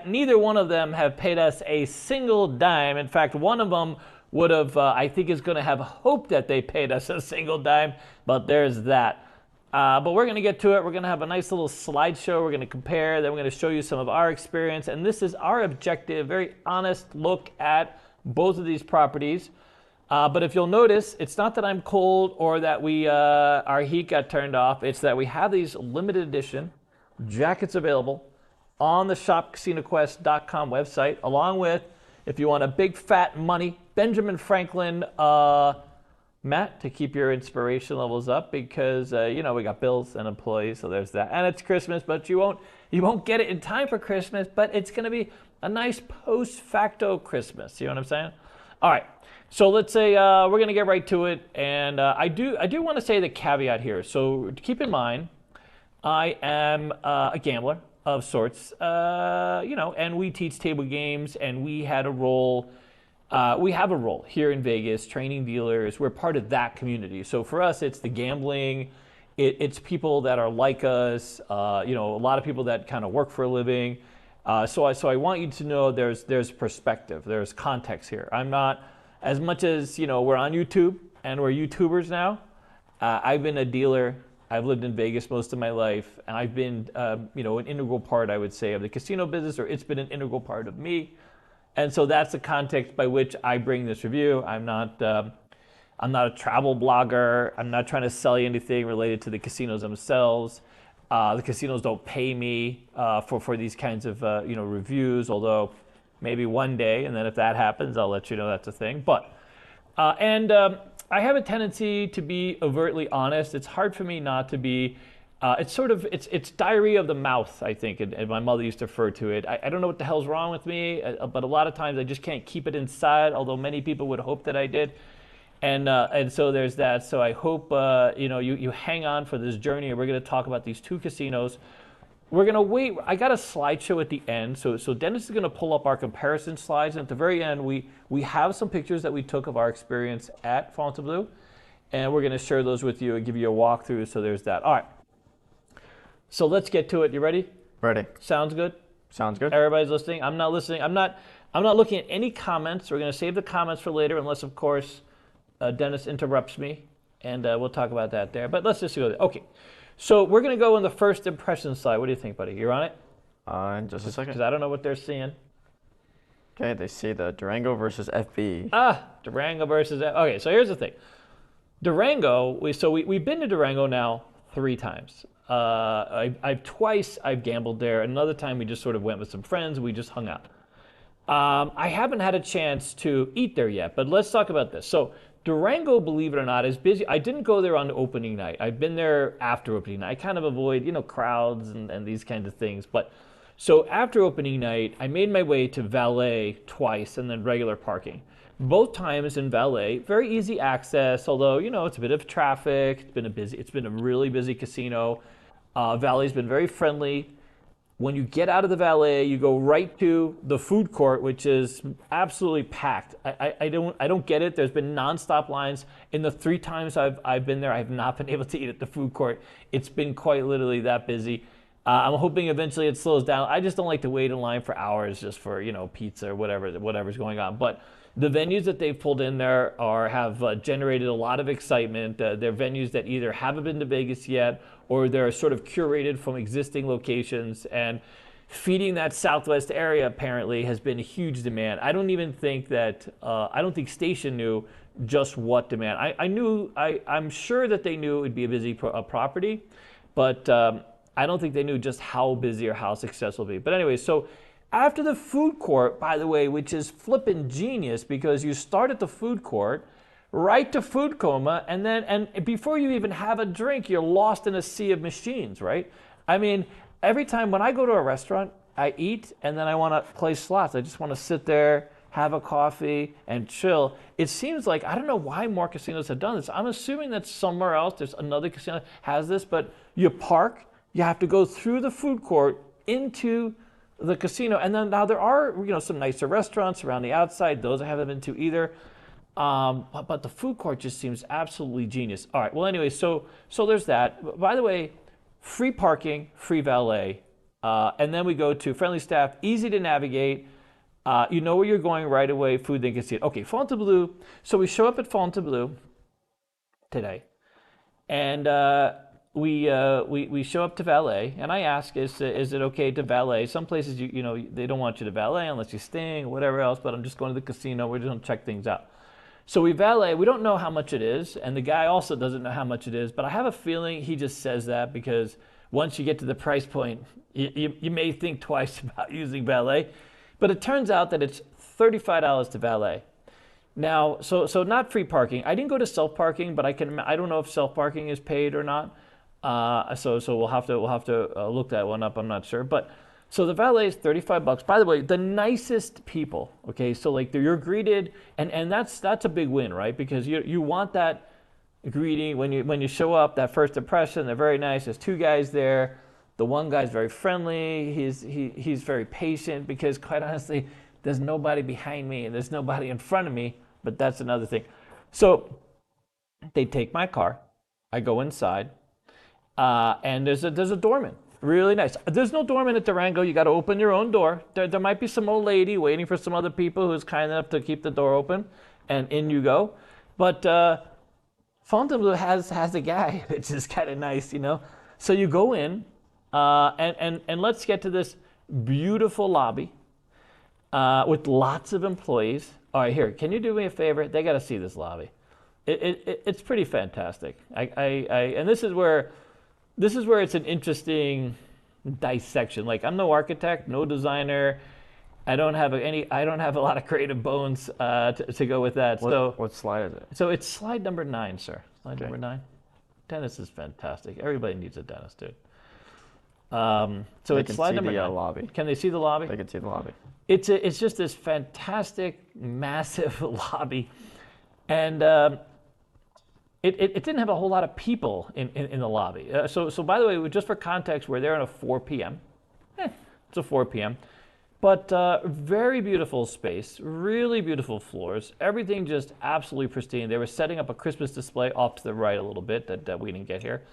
Neither one of them have paid us a single dime. In fact, one of them would have, I think, is going to have hope that they paid us a single dime, but there's that. But we're going to get to it. We're going to have a nice little slideshow. We're going to compare. Then we're going to show you some of our experience. And this is our objective, very honest look at both of these properties. But if you'll notice, it's not that I'm cold or that our heat got turned off. It's that we have these limited edition jackets available on the shopcasinoquest.com website, along with, if you want a big fat money, Benjamin Franklin mat to keep your inspiration levels up, because we got bills and employees, so there's that. And it's Christmas, but you won't get it in time for Christmas, but it's going to be a nice post facto Christmas. You know what I'm saying? All right. So let's say we're going to get right to it, and I do want to say the caveat here. So keep in mind, I am a gambler of sorts, and we teach table games, and we had a role. We have a role here in Vegas, training dealers. We're part of that community. So for us, it's the gambling. It's people that are like us. A lot of people that kind of work for a living. So I want you to know there's perspective, there's context here. I'm not, as much as we're on YouTube and we're YouTubers now. I've been a dealer. I've lived in Vegas most of my life, and I've been, an integral part, I would say, of the casino business, or it's been an integral part of me. And so that's the context by which I bring this review. I'm not a travel blogger. I'm not trying to sell you anything related to the casinos themselves. The casinos don't pay me for these kinds of reviews, although maybe one day, and then if that happens, I'll let you know that's a thing. But I have a tendency to be overtly honest. It's hard for me not to be. It's diarrhea of the mouth, I think, and my mother used to refer to it. I don't know what the hell's wrong with me, but a lot of times I just can't keep it inside, although many people would hope that I did. And so there's that. So I hope you hang on for this journey. We're going to talk about these two casinos. We're going to wait. I got a slideshow at the end. So Dennis is going to pull up our comparison slides. And at the very end, we have some pictures that we took of our experience at Fontainebleau. And we're going to share those with you and give you a walkthrough. So there's that. All right. So let's get to it. You ready? Ready. Sounds good? Sounds good. Everybody's listening? I'm not listening. I'm not looking at any comments. We're going to save the comments for later, unless, of course, Dennis interrupts me. And we'll talk about that there. But let's just go there. Okay. So we're going to go on the first impression slide. What do you think, buddy? You're on it? In just a second. Because I don't know what they're seeing. Okay, they see the Durango versus FB. Durango versus okay, so here's the thing. Durango, we've been to Durango now 3 times. Twice I've gambled there. Another time we just sort of went with some friends. We just hung out. I haven't had a chance to eat there yet, but let's talk about this. So Durango, believe it or not, is busy. I didn't go there on opening night. I've been there after opening night. I kind of avoid, crowds and these kinds of things. But so after opening night, I made my way to valet twice and then regular parking. Both times in valet, very easy access, although, it's a bit of traffic. It's been a really busy casino. Valet's been very friendly. When you get out of the valet, you go right to the food court, which is absolutely packed. I don't get it. There's been nonstop lines. In the 3 times I've been there, I have not been able to eat at the food court. It's been quite literally that busy. I'm hoping eventually it slows down. I just don't like to wait in line for hours just for pizza or whatever's going on. But the venues that they've pulled in there have generated a lot of excitement. They're venues that either haven't been to Vegas yet, or they're sort of curated from existing locations. And feeding that Southwest area apparently has been a huge demand. I don't even think Station knew just what demand. I'm sure that they knew it would be a busy property, but I don't think they knew just how busy or how successful it would be. But anyway, so after the food court, by the way, which is flippin' genius, because you start at the food court, right to food coma, and before you even have a drink, you're lost in a sea of machines, right? I mean, every time when I go to a restaurant, I eat, and then I want to play slots. I just want to sit there, have a coffee, and chill. It seems like, I don't know why more casinos have done this. I'm assuming that somewhere else, there's another casino that has this, but you park, you have to go through the food court into the casino, and then now there are some nicer restaurants around the outside. Those I haven't been to either. But the food court just seems absolutely genius. All right. Well, anyway, so there's that. By the way, free parking, free valet. And then we go to friendly staff, easy to navigate. You know where you're going right away, food they can see it. Okay, Fontainebleau. So we show up at Fontainebleau today, and we show up to valet, and I ask, is it okay to valet? Some places, you know, they don't want you to valet unless you're staying or whatever else, but I'm just going to the casino. We're just going to check things out. So we valet. We don't know how much it is, and the guy also doesn't know how much it is, but I have a feeling he just says that because once you get to the price point, you may think twice about using valet. But it turns out that it's $35 to valet. Now, so not free parking. I didn't go to self-parking, but I don't know if self-parking is paid or not. So we'll have to look that one up. I'm not sure. But so the valet is $35. By the way, the nicest people. Okay, so like you're greeted, and that's a big win, right? Because you want that greeting when you show up, that first impression. They're very nice. There's two guys there. The one guy's very friendly. He's very patient because quite honestly, there's nobody behind me and there's nobody in front of me. But that's another thing. So they take my car. I go inside, and there's a doorman. Really nice. There's no doorman at Durango. You got to open your own door. There might be some old lady waiting for some other people who's kind enough to keep the door open, and in you go. But Fontainebleau has a guy, which is kind of nice, you know. So you go in, and let's get to this beautiful lobby with lots of employees. All right, here, can you do me a favor? They got to see this lobby. It's pretty fantastic. And this is where it's an interesting dissection. Like, I'm no architect, no designer. I don't have a lot of creative bones to go with that. What slide is it? So it's slide number 9, sir. Slide Okay. number 9. Dentist is fantastic. Everybody needs a dentist, dude. So They it's can slide see number the 9. lobby. Can they see the lobby? They can see the lobby. It's just this fantastic, massive lobby, and it didn't have a whole lot of people in the lobby. So by the way, just for context, we're there at a 4 p.m. It's a 4 p.m. But very beautiful space, really beautiful floors, everything just absolutely pristine. They were setting up a Christmas display off to the right a little bit that we didn't get here.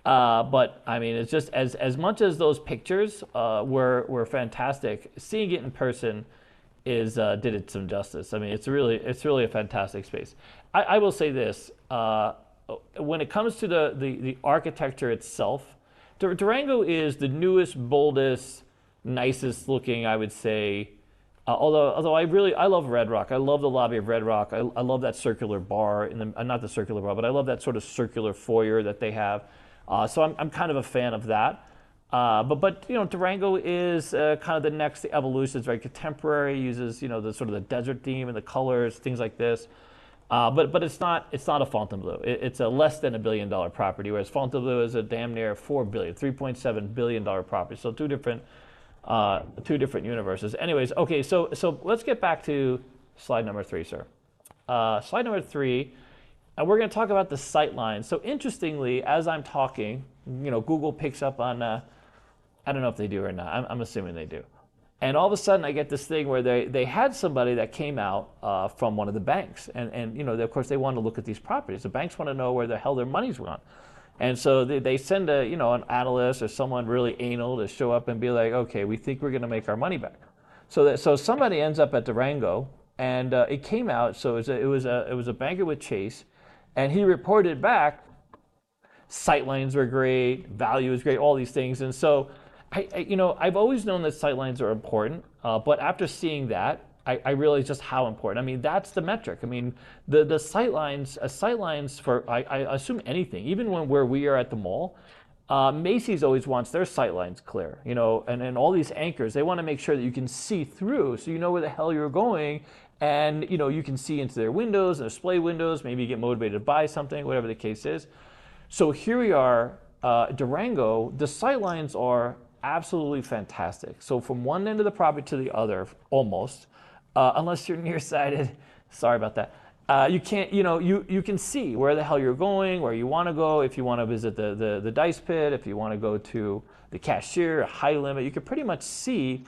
But I mean, it's just as much as those pictures were fantastic. Seeing it in person did it some justice. I mean, it's really a fantastic space. I will say this: when it comes to the architecture itself, Durango is the newest, boldest, nicest looking, I would say. Although I love Red Rock. I love the lobby of Red Rock. I love that circular bar not the circular bar, but I love that sort of circular foyer that they have. So I'm kind of a fan of that. But you know, Durango is kind of the next evolution. It's very contemporary. Uses, you know, the sort of the desert theme and the colors, things like this. But it's not a Fontainebleau. It's a less than $1 billion property, whereas Fontainebleau is a damn near $3.7 billion property. So two different universes. Anyways, okay. So let's get back to slide number 3, sir. Slide number 3. And we're going to talk about the sight lines. So interestingly, as I'm talking, you know, Google picks up on, I don't know if they do or not. I'm assuming they do. And all of a sudden, I get this thing where they had somebody that came out from one of the banks. And you know, of course, they want to look at these properties. The banks want to know where the hell their money's gone. And so they send an analyst or someone really anal to show up and be like, okay, we think we're going to make our money back. So somebody ends up at Durango, and it came out. So it was a banker with Chase. And he reported back, sightlines were great, value is great, all these things. And so, I've always known that sightlines are important, but after seeing that, I realized just how important. I mean, that's the metric. I mean, the sightlines for, I assume anything, even where we are at the mall, Macy's always wants their sightlines clear, you know, and all these anchors, they want to make sure that you can see through so you know where the hell you're going. And, you know, you can see into their windows, their display windows, maybe you get motivated to buy something, whatever the case is. So here we are, Durango, the sightlines are absolutely fantastic. So from one end of the property to the other, almost, unless you're nearsighted, sorry about that, you can't, you can see where the hell you're going, where you want to go, if you want to visit the dice pit, if you want to go to the cashier, a high limit, you can pretty much see.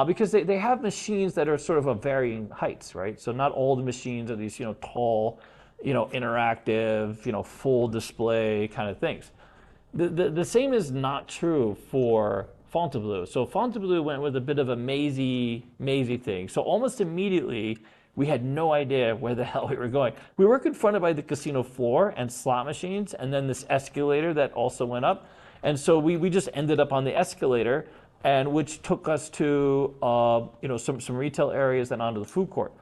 Because they have machines that are sort of varying heights, right? So not all the machines are these, tall, interactive, full display kind of things. The same is not true for Fontainebleau. So Fontainebleau went with a bit of a mazy thing. So almost immediately, we had no idea where the hell we were going. We were confronted by the casino floor and slot machines, and then this escalator that also went up. And so we just ended up on the escalator, and which took us to some retail areas and onto the food court.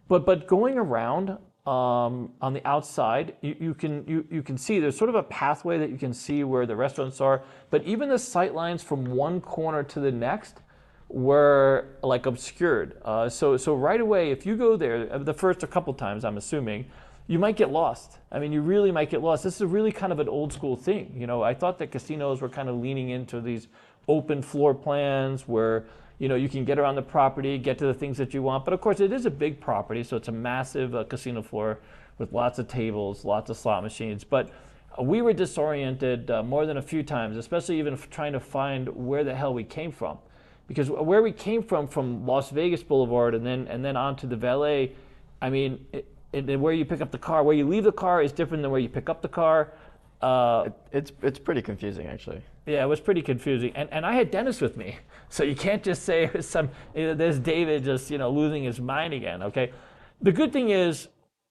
But going around on the outside, you can see there's sort of a pathway that you can see where the restaurants are. But even the sight lines from one corner to the next were like obscured. So right away, if you go there, the first a couple times, I'm assuming, you might get lost. I mean, you really might get lost. This is really kind of an old school thing. You know, I thought that casinos were kind of leaning into these open floor plans where, you know, you can get around the property, get to the things that you want. But of course, it is a big property, so it's a massive casino floor with lots of tables, lots of slot machines. But we were disoriented more than a few times, especially even trying to find where the hell we came from. Because where we came from Las Vegas Boulevard and then onto the valet, I mean, where you pick up the car, where you leave the car is different than where you pick up the car. It's pretty confusing, actually. Yeah, it was pretty confusing. And I had Dennis with me. So you can't just say it was there's David just, losing his mind again, okay? The good thing is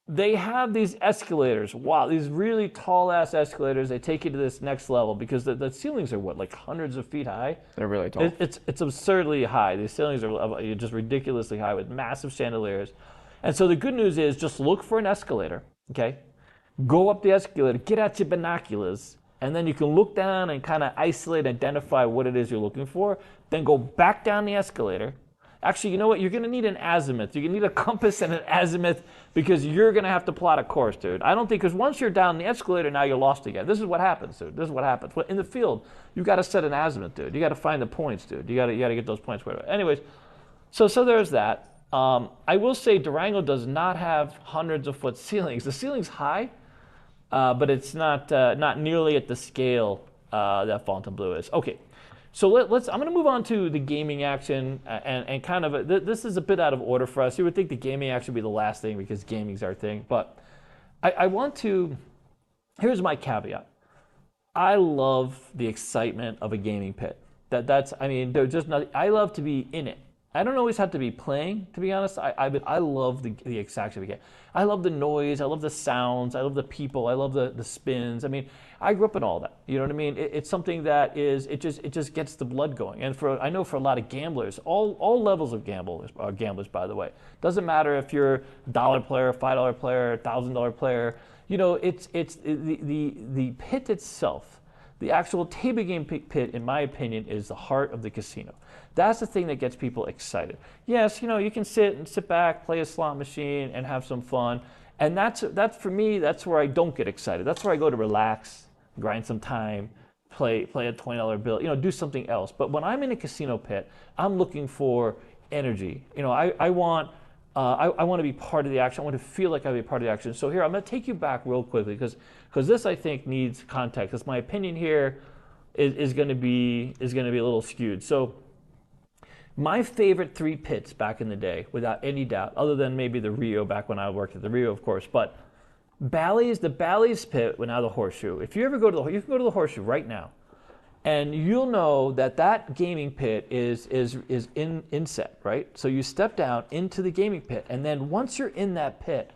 they have these escalators. Wow, these really tall-ass escalators. They take you to this next level because the ceilings are, what, like hundreds of feet high? They're really tall. It's absurdly high. These ceilings are just ridiculously high with massive chandeliers. And so the good news is just look for an escalator, okay? Go up the escalator, get out your binoculars, and then you can look down and kind of isolate, identify what it is you're looking for. Then go back down the escalator. Actually, you know what? You're going to need an azimuth. You're going to need a compass and an azimuth because you're going to have to plot a course, dude. I don't think, because once you're down the escalator, now you're lost again. This is what happens, dude. This is what happens. But in the field, you got to set an azimuth, dude. You got to find the points, dude. You got to get those points. Anyways, so there's that. I will say Durango does not have hundreds of foot ceilings. The ceiling's high, but it's not nearly at the scale that Fontainebleau is. Okay, so I'm going to move on to the gaming action, and kind of this is a bit out of order for us. You would think the gaming action would be the last thing because gaming's our thing, but I want to. Here's my caveat. I love the excitement of a gaming pit. They're just not. I love to be in it. I don't always have to be playing, to be honest. I love the excitement of a game. I love the noise. I love the sounds. I love the people. I love the spins. I mean, I grew up in all that. You know what I mean? It's something that it just gets the blood going. And I know for a lot of gamblers, all levels of gamblers, by the way. Doesn't matter if you're a $1 player, $5 player, $1,000 player. You know, it's the pit itself. The actual table game pit, in my opinion, is the heart of the casino. That's the thing that gets people excited. Yes, you can sit back, play a slot machine, and have some fun. And that's for me, that's where I don't get excited. That's where I go to relax, grind some time, play a $20 bill, do something else. But when I'm in a casino pit, I'm looking for energy. I want to be part of the action. I want to feel like I be part of the action. So here, I'm going to take you back real quickly because this, I think, needs context. Because my opinion here is going to be a little skewed. So my favorite 3 pits back in the day, without any doubt, other than maybe the Rio back when I worked at the Rio, of course, but the Bally's pit, now the Horseshoe. If you ever go to you can go to the Horseshoe right now, and you'll know that gaming pit is inset, right? So you step down into the gaming pit, and then once you're in that pit,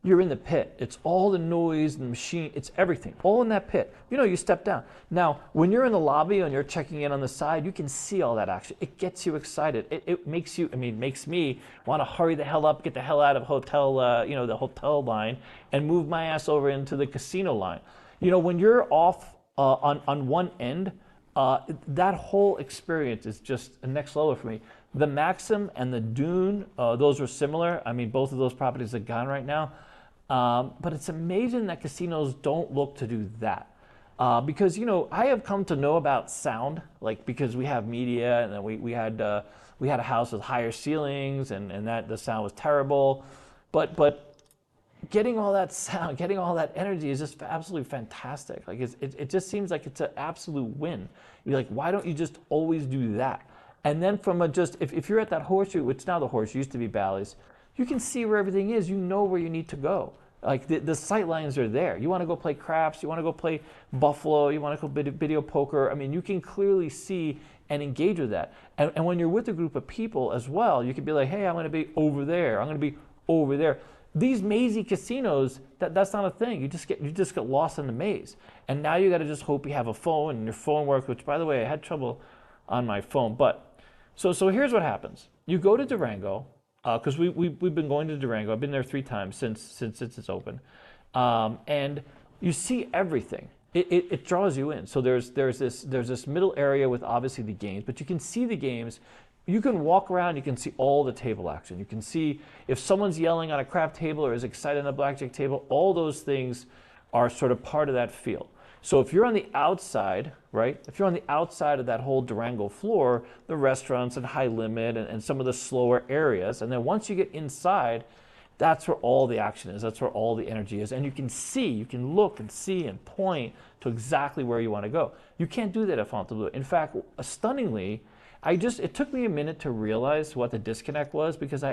you're in the pit. It's all the noise and the machine. It's everything, all in that pit. You step down. Now, when you're in the lobby and you're checking in on the side, you can see all that action. It gets you excited. It makes me want to hurry the hell up, get the hell out of hotel, the hotel line, and move my ass over into the casino line. When you're off on one end, that whole experience is just a next level for me. The Maxim and the Dune, those were similar. I mean, both of those properties are gone right now. But it's amazing that casinos don't look to do that. Because, I have come to know about sound, because we have media, and then we had a house with higher ceilings, and that the sound was terrible. But getting all that sound, getting all that energy is just absolutely fantastic. It just seems like it's an absolute win. You're like, why don't you just always do that? And then if you're at that Horseshoe, it's now the Horseshoe, used to be Bally's, you can see where everything is. You know where you need to go. The sight lines are there. You want to go play craps, you want to go play Buffalo, you want to go video poker. I mean, you can clearly see and engage with that. And when you're with a group of people as well, you could be like, hey, I'm going to be over there. I'm going to be over there. These mazy casinos, that's not a thing. You just get lost in the maze. And now you got to just hope you have a phone and your phone works, which, by the way, I had trouble on my phone. But so here's what happens. You go to Durango, because we've been going to Durango. I've been there 3 times since it's open. And you see everything. It draws you in. So there's this middle area with obviously the games, but you can see the games. You can walk around, you can see all the table action. You can see if someone's yelling on a crap table or is excited on a blackjack table, all those things are sort of part of that feel. So if you're on the outside, right, if you're on the outside of that whole Durango floor, the restaurants and high limit and some of the slower areas, and then once you get inside, that's where all the action is. That's where all the energy is. And you can look and see and point to exactly where you want to go. You can't do that at Fontainebleau. In fact, stunningly, it took me a minute to realize what the disconnect was, because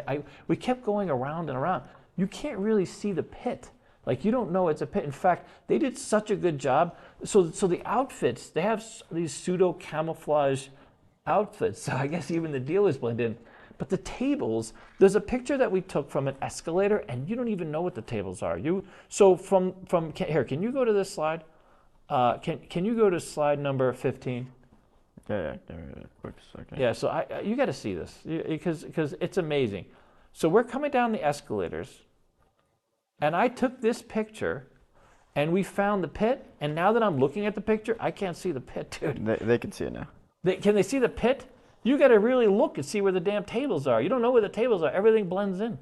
we kept going around and around. You can't really see the pit. Like, you don't know it's a pit. In fact, they did such a good job. So the outfits, they have these pseudo camouflage outfits. So I guess even the dealers blend in. But the tables, there's a picture that we took from an escalator, and you don't even know what the tables are. So here, can you go to this slide? Can you go to slide number 15? Yeah, give me a quick second. Yeah, so you got to see this, because it's amazing. So we're coming down the escalators, and I took this picture, and we found the pit, and now that I'm looking at the picture, I can't see the pit, dude. They can see it now. Can they see the pit? You got to really look and see where the damn tables are. You don't know where the tables are. Everything blends in.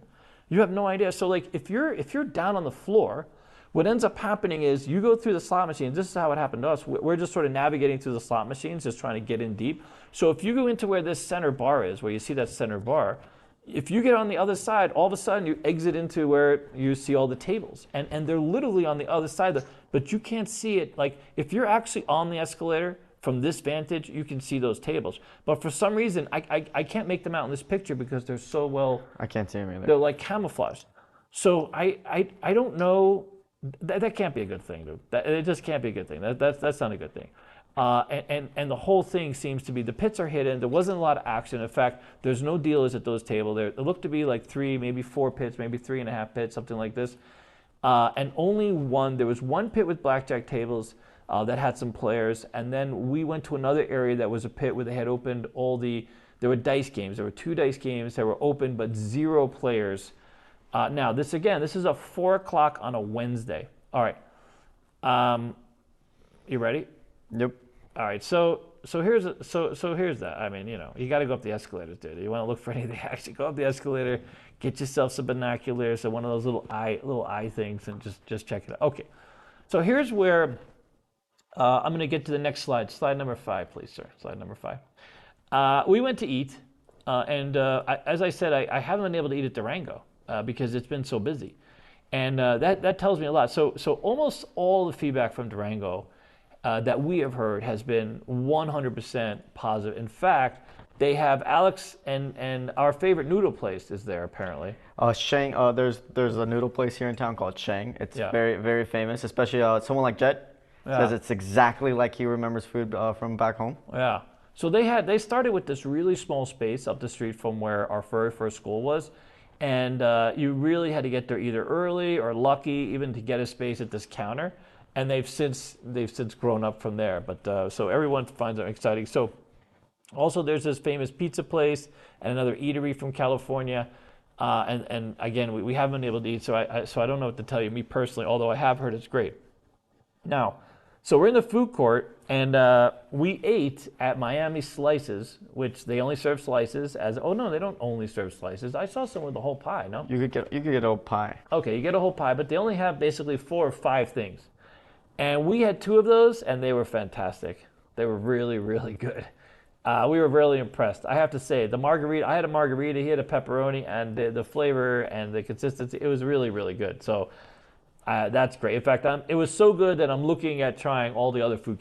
You have no idea. So like if you're down on the floor, what ends up happening is you go through the slot machines. This is how it happened to us. We're just sort of navigating through the slot machines, just trying to get in deep. So if you go into where this center bar is, where you see that center bar, if you get on the other side, all of a sudden you exit into where you see all the tables. And they're literally on the other side, but you can't see it. Like if you're actually on the escalator, from this vantage, you can see those tables. But for some reason, I can't make them out in this picture because they're so well... I can't see them either. They're like camouflaged. So I don't know... That can't be a good thing, dude. It just can't be a good thing. That's not a good thing. And the whole thing seems to be, the pits are hidden. There wasn't a lot of action. In fact, there's no dealers at those tables. There looked to be like 3, maybe 4 pits, maybe 3.5 pits, something like this. And there was one pit with blackjack tables that had some players, and then we went to another area that was a pit where they had opened there were dice games. There were 2 dice games that were open, but 0 players. Now, this is a 4 o'clock on a Wednesday. All right. You ready? Yep. All right. So here's that. I mean, you got to go up the escalators, dude. You want to look for anything, actually go up the escalator, get yourself some binoculars or one of those little eye things, and just check it out. Okay. So here's where I'm going to get to the next slide. Slide number 5, please, sir. Slide number 5. We went to eat, and as I said, I haven't been able to eat at Durango because it's been so busy, and that tells me a lot. So almost all the feedback from Durango that we have heard has been 100% positive. In fact, they have Alex and our favorite noodle place is there apparently. Shang. There's a noodle place here in town called Shang. It's very, very famous, especially someone like Jet. Says it's exactly like he remembers food from back home. Yeah. So they started with this really small space up the street from where our very first school was, and you really had to get there either early or lucky even to get a space at this counter. And they've since grown up from there. But so everyone finds it exciting. So also there's this famous pizza place and another eatery from California. And again, we haven't been able to eat, so I don't know what to tell you, me personally, although I have heard it's great. Now, so we're in the food court, and we ate at Miami Slices, which they only serve slices. No, they don't only serve slices. I saw some with the whole pie. No, you could get a whole pie. Okay, you get a whole pie, but they only have basically 4 or 5 things, and we had 2 of those, and they were fantastic. They were really, really good. We were really impressed. I have to say, the margarita. I had a margarita. He had a pepperoni, and the flavor and the consistency. It was really, really good. So. That's great. In fact, it was so good that I'm looking at trying all the other food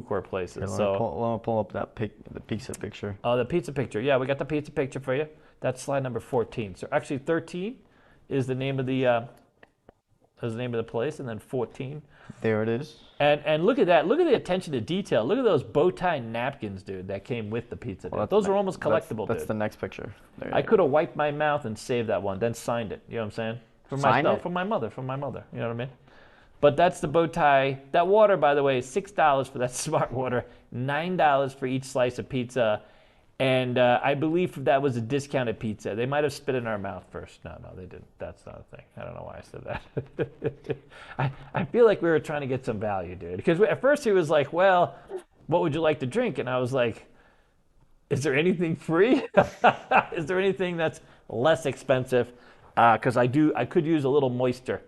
court places. Let me pull up the pizza picture. Oh, the pizza picture. Yeah, we got the pizza picture for you. That's slide number 14. So actually 13 is the name of the is the name of the place, and then 14. There it is. And look at that. Look at the attention to detail. Look at those bow tie napkins, dude, that came with the pizza. Well, those are almost collectible, that's dude. the next picture. I could have wiped my mouth and saved that one, then signed it. You know what I'm saying? For myself, for my mother. You know what I mean? But that's the bow tie. That water, by the way, is $6 for that smart water, $9 for each slice of pizza. And I believe that was a discounted pizza. They might have spit in our mouth first. No, they didn't. That's not a thing. I don't know why I said that. I feel like we were trying to get some value, dude. Because at first he was like, well, what would you like to drink? And I was like, is there anything free? Is there anything that's less expensive? Because I could use a little moisture.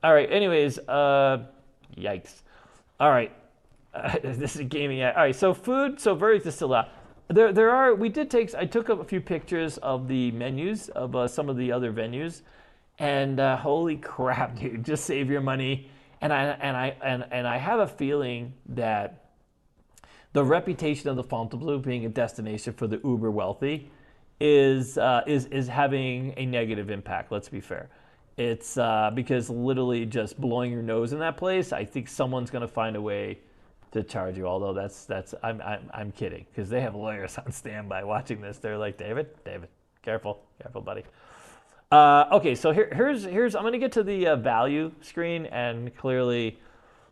All right, anyways, yikes. All right, this is gaming. All right, so food, so very distilled. I took up a few pictures of the menus of some of the other venues, and holy crap, dude, just save your money. And I have a feeling that the reputation of the Fontainebleau being a destination for the uber wealthy is having a negative impact. Let's be fair. It's because literally just blowing your nose in that place, I think someone's going to find a way to charge you. Although I'm kidding, because they have lawyers on standby watching this. They're like, David, careful, buddy. Okay, so here's I'm going to get to the value screen, and clearly,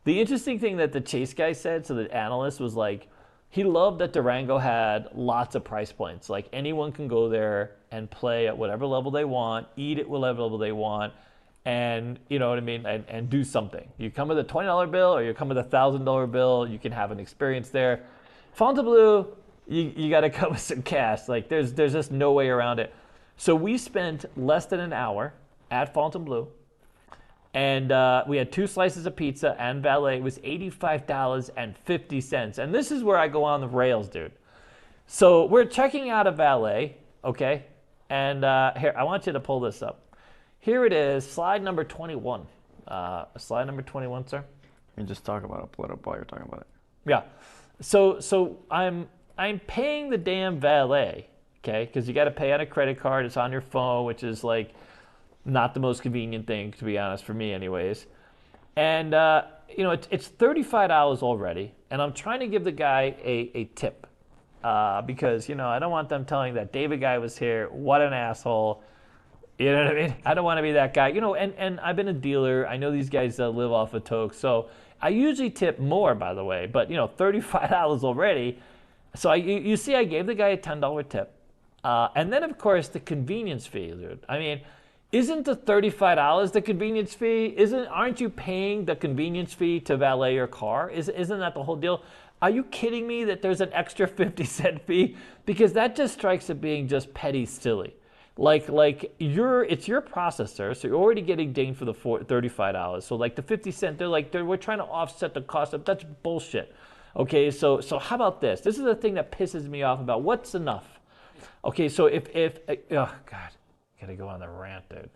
the interesting thing that the Chase guy said, so the analyst was like, he loved that Durango had lots of price points. Like anyone can go there and play at whatever level they want, eat at whatever level they want, and you know what I mean, and do something. You come with a $20 bill or you come with a $1,000 bill, you can have an experience there. Fontainebleau, you got to come with some cash. Like there's just no way around it. So we spent less than an hour at Fontainebleau, and we had 2 slices of pizza and valet. It was $85.50. And this is where I go on the rails, dude. So we're checking out a valet, okay? And here, I want you to pull this up. Here it is, slide number 21. Slide number 21, sir. You just talk about it, pull it up while you're talking about it. Yeah. So I'm paying the damn valet, okay? Because you got to pay on a credit card. It's on your phone, which is like not the most convenient thing, to be honest, for me anyways. And, it's $35 already, and I'm trying to give the guy a tip because, I don't want them telling that David guy was here, what an asshole. You know what I mean? I don't want to be that guy. And I've been a dealer. I know these guys live off of toke, so I usually tip more, by the way, but, $35 already. So you see I gave the guy a $10 tip. And then, of course, the convenience fee, dude. I mean, isn't the $35 the convenience fee? Aren't you paying the convenience fee to valet your car? Isn't that the whole deal? Are you kidding me that there's an extra 50-cent fee? Because that just strikes at being just petty silly. Like it's your processor, so you're already getting dinged for the $35. So like the 50 cent, we're trying to offset the cost of. That's bullshit. Okay, so how about this? This is the thing that pisses me off about what's enough. Okay, so if oh God. Gotta go on the rant, dude.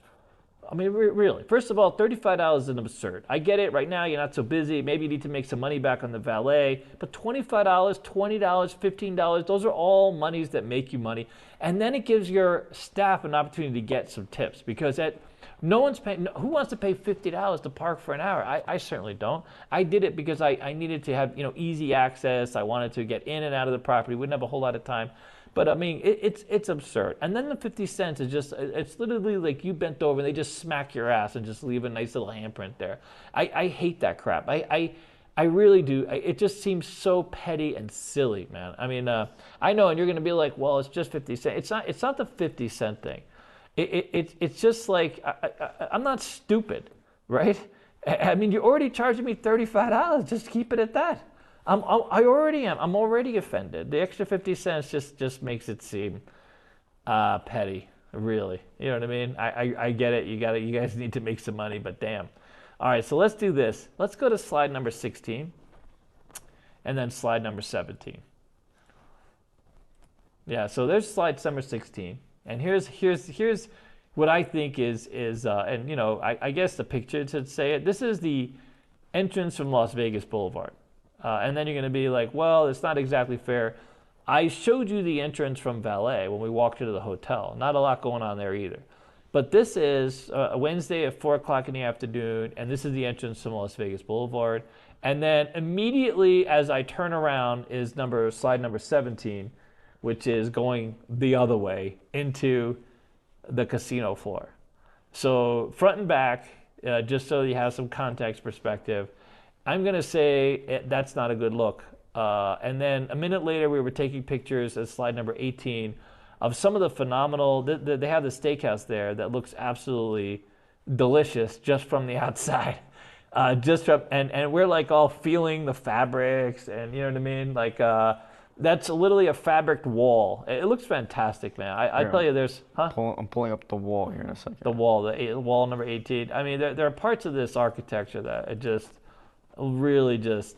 I mean, really. First of all, $35 is absurd. I get it. Right now, you're not so busy. Maybe you need to make some money back on the valet. But $25, $20, $15, those are all monies that make you money. And then it gives your staff an opportunity to get some tips. Because no one's paying. Who wants to pay $50 to park for an hour? I certainly don't. I did it because I needed to have easy access. I wanted to get in and out of the property. Wouldn't have a whole lot of time. But I mean, it's absurd. And then the 50 cents is it's literally like you bent over and they just smack your ass and just leave a nice little handprint there. I hate that crap. I really do. It just seems so petty and silly, man. I mean, I know, and you're going to be like, well, it's just 50 cents. It's not the 50 cent thing. It's just like, I'm not stupid, right? I mean, you're already charging me $35. Just keep it at that. I already am. I'm already offended. The extra 50 cents just makes it seem petty, really. You know what I mean? I get it. You guys need to make some money, but damn. All right, so let's do this. Let's go to slide number 16, and then slide number 17. Yeah, so there's slide number 16, and here's what I think is and I guess the picture should say it. This is the entrance from Las Vegas Boulevard. And then you're going to be like, well, it's not exactly fair. I showed you the entrance from valet when we walked into the hotel. Not a lot going on there either. But this is a Wednesday at 4 o'clock in the afternoon, and this is the entrance to Las Vegas Boulevard. And then immediately as I turn around is slide number 17, which is going the other way into the casino floor. So front and back, just so you have some context perspective, I'm going to say that's not a good look. And then a minute later, we were taking pictures at slide number 18 of some of the phenomenal, they have the steakhouse there that looks absolutely delicious just from the outside. And we're like all feeling the fabrics, and you know what I mean? Like, that's literally a fabric wall. It looks fantastic, man. I tell you, there's, I'm pulling up the wall here in a second. The wall number 18. I mean, there are parts of this architecture that it just really just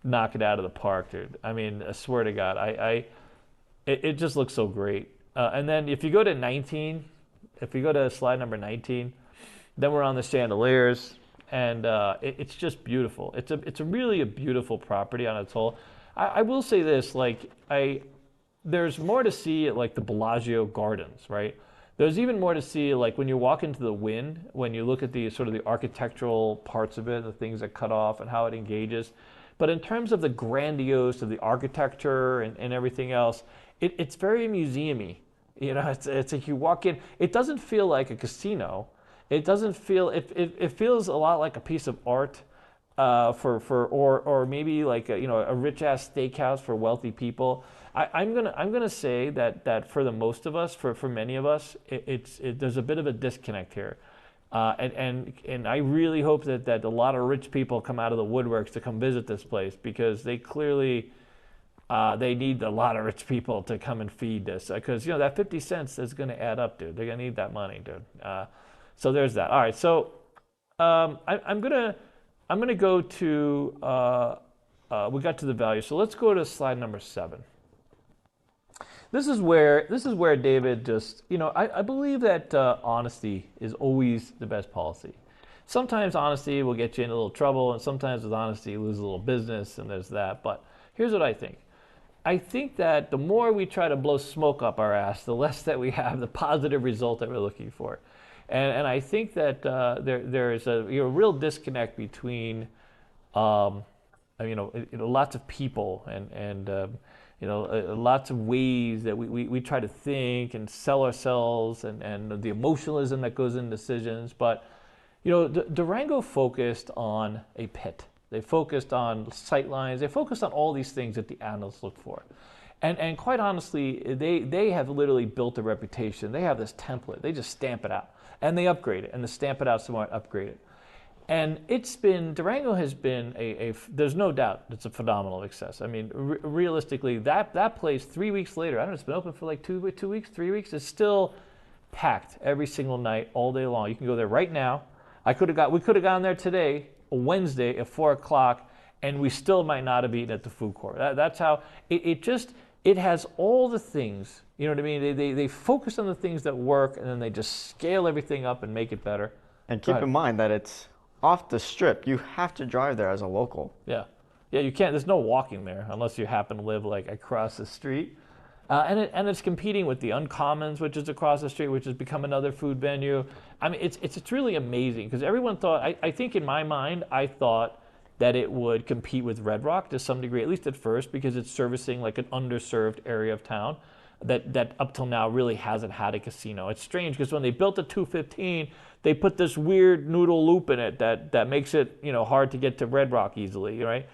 knock it out of the park, dude. I mean, I swear to God, it just looks so great. And then if you go to 19, if you go to slide number 19, then we're on the chandeliers, and it's just beautiful. It's really a beautiful property on its whole. I will say this, like, there's more to see at like the Bellagio Gardens, right? There's even more to see like when you walk into the Wynn, when you look at the sort of the architectural parts of it, the things that cut off and how it engages. But in terms of the grandiose of the architecture and everything else, it's very museum-y. You know, it's like you walk in, it doesn't feel like a casino. It doesn't feel, it feels a lot like a piece of art or maybe like a rich ass steakhouse for wealthy people. I'm gonna say that for the most of us, for many of us, there's a bit of a disconnect here. And I really hope that a lot of rich people come out of the woodworks to come visit this place, because they clearly they need a lot of rich people to come and feed this, because that 50 cents is going to add up, dude. They're going to need that money, dude. So there's that. All right, so I'm gonna go to we got to the value. So let's go to slide number 7. This is where David just, I believe that honesty is always the best policy. Sometimes honesty will get you in a little trouble, and sometimes with honesty you lose a little business, and there's that. But here's what I think. I think that the more we try to blow smoke up our ass, the less that we have the positive result that we're looking for. And I think that there is a real disconnect between lots of people and lots of ways that we try to think and sell ourselves, and the emotionalism that goes in decisions. But Durango focused on a pit. They focused on sight lines. They focused on all these things that the analysts look for. And quite honestly, they have literally built a reputation. They have this template. They just stamp it out, and they upgrade it, and they stamp it out some more and upgrade it. And Durango has been there's no doubt it's a phenomenal success. I mean, realistically, that place 3 weeks later, I don't know, it's been open for like 2 weeks, 3 weeks, is still packed every single night, all day long. You can go there right now. We could have gone there today, a Wednesday at 4 o'clock, and we still might not have eaten at the food court. That's how it has all the things. You know what I mean? They focus on the things that work, and then they just scale everything up and make it better. And keep in mind that it's off the strip. You have to drive there as a local. Yeah, you can't. There's no walking there unless you happen to live like across the street. And it's competing with the Uncommons, which is across the street, which has become another food venue. I mean, it's really amazing, because everyone thought, I think in my mind, I thought that it would compete with Red Rock to some degree, at least at first, because it's servicing like an underserved area of town that up till now really hasn't had a casino. It's strange, because when they built the 215, they put this weird noodle loop in it that makes it hard to get to Red Rock easily, right?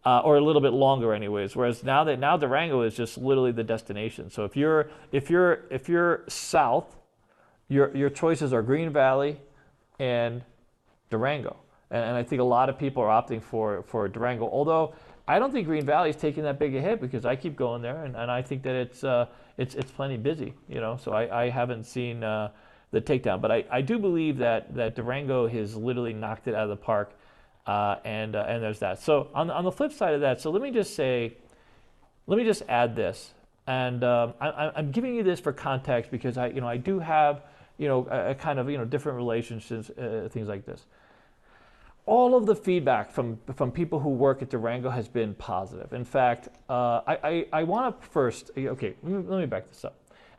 Or a little bit longer, anyways. Whereas now Durango is just literally the destination. So if you're south, your choices are Green Valley and Durango. And I think a lot of people are opting for Durango. Although I don't think Green Valley is taking that big a hit, because I keep going there, and I think that it's plenty busy. So I haven't seen the takedown, but I do believe that Durango has literally knocked it out of the park. And there's that. So on the flip side of that, so let me just add this, and I'm giving you this for context, because I do have a kind of different relationships, things like this. All of the feedback from people who work at Durango has been positive. In fact, I want to first, okay, let me back this up.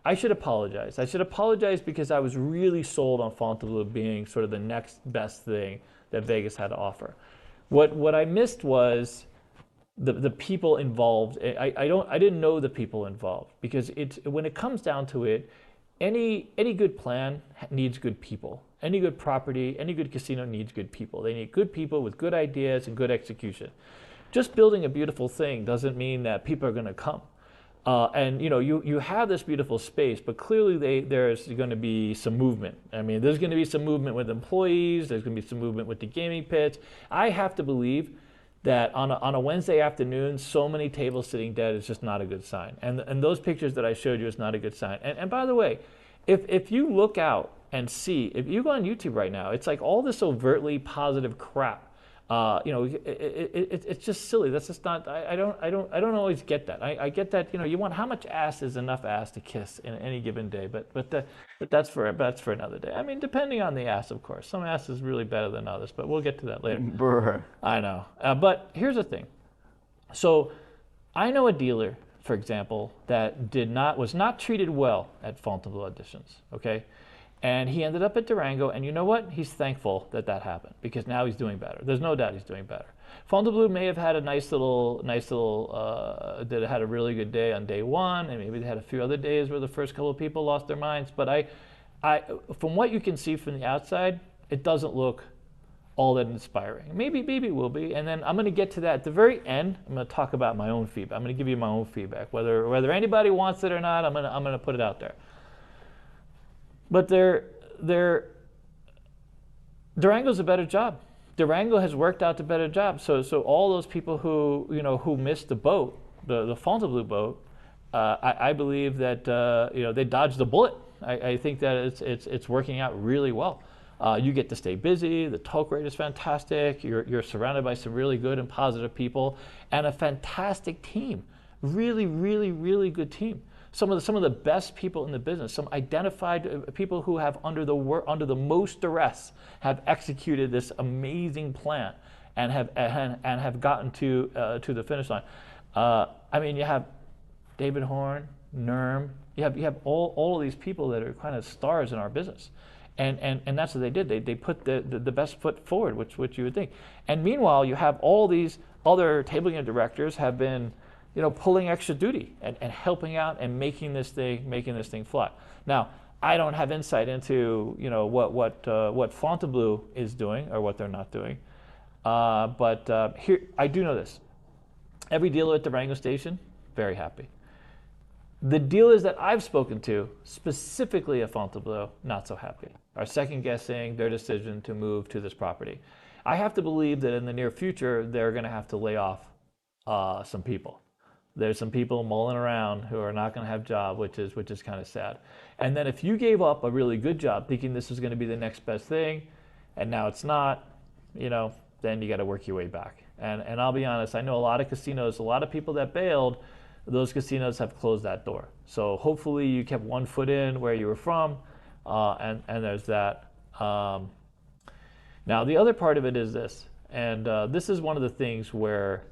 I should apologize. I should apologize because I was really sold on Fontainebleau being sort of the next best thing that Vegas had to offer. What I missed was the people involved. I didn't know the people involved, because when it comes down to it, any good plan needs good people. Any good property, any good casino needs good people. They need good people with good ideas and good execution. Just building a beautiful thing doesn't mean that people are going to come. And you have this beautiful space, but clearly there's going to be some movement. I mean, there's going to be some movement with employees. There's going to be some movement with the gaming pits. I have to believe that on a Wednesday afternoon, so many tables sitting dead is just not a good sign. And those pictures that I showed you is not a good sign. And by the way, if you look out and see, if you go on YouTube right now, it's like all this overtly positive crap. It's just silly. That's just not. I don't always get that. I get that. You want, how much ass is enough ass to kiss in any given day. But that's for another day. I mean, depending on the ass, of course. Some ass is really better than others, but we'll get to that later. Brr. I know. But here's the thing. So I know a dealer, for example, that was not treated well at Fontainebleau auditions. Okay. And he ended up at Durango, and you know what? He's thankful that happened, because now he's doing better. There's no doubt he's doing better. Fontainebleau may have had a nice little, had a really good day on day one, and maybe they had a few other days where the first couple of people lost their minds. But I, from what you can see from the outside, it doesn't look all that inspiring. Maybe it will be, and then I'm going to get to that at the very end. I'm going to talk about my own feedback. I'm going to give you my own feedback, whether anybody wants it or not. I'm going to put it out there. But Durango's a better job. Durango has worked out a better job. So all those people who missed the boat, the Fontainebleau boat, I believe that they dodged the bullet. I think that it's working out really well. You get to stay busy. The talk rate is fantastic. You're surrounded by some really good and positive people, and a fantastic team. Really, really, really good team. Some of the best people in the business, some identified people who have under the most duress have executed this amazing plan and have gotten to the finish line. I mean, you have David Horn, Nerm. You have all of these people that are kind of stars in our business, and that's what they did. They put the best foot forward, which you would think. And meanwhile, you have all these other table game directors have been, pulling extra duty and helping out and making this thing fly. Now, I don't have insight into what Fontainebleau is doing or what they're not doing, but here I do know this: every dealer at the Durango station, very happy. The dealers that I've spoken to, specifically at Fontainebleau, not so happy. Are second guessing their decision to move to this property. I have to believe that in the near future they're going to have to lay off some people. There's some people mulling around who are not going to have jobs, which is kind of sad. And then if you gave up a really good job thinking this was going to be the next best thing, and now it's not, then you got to work your way back. And I'll be honest, I know a lot of casinos, a lot of people that bailed, those casinos have closed that door. So hopefully you kept one foot in where you were from, and there's that. Now the other part of it is this, and this is one of the things where,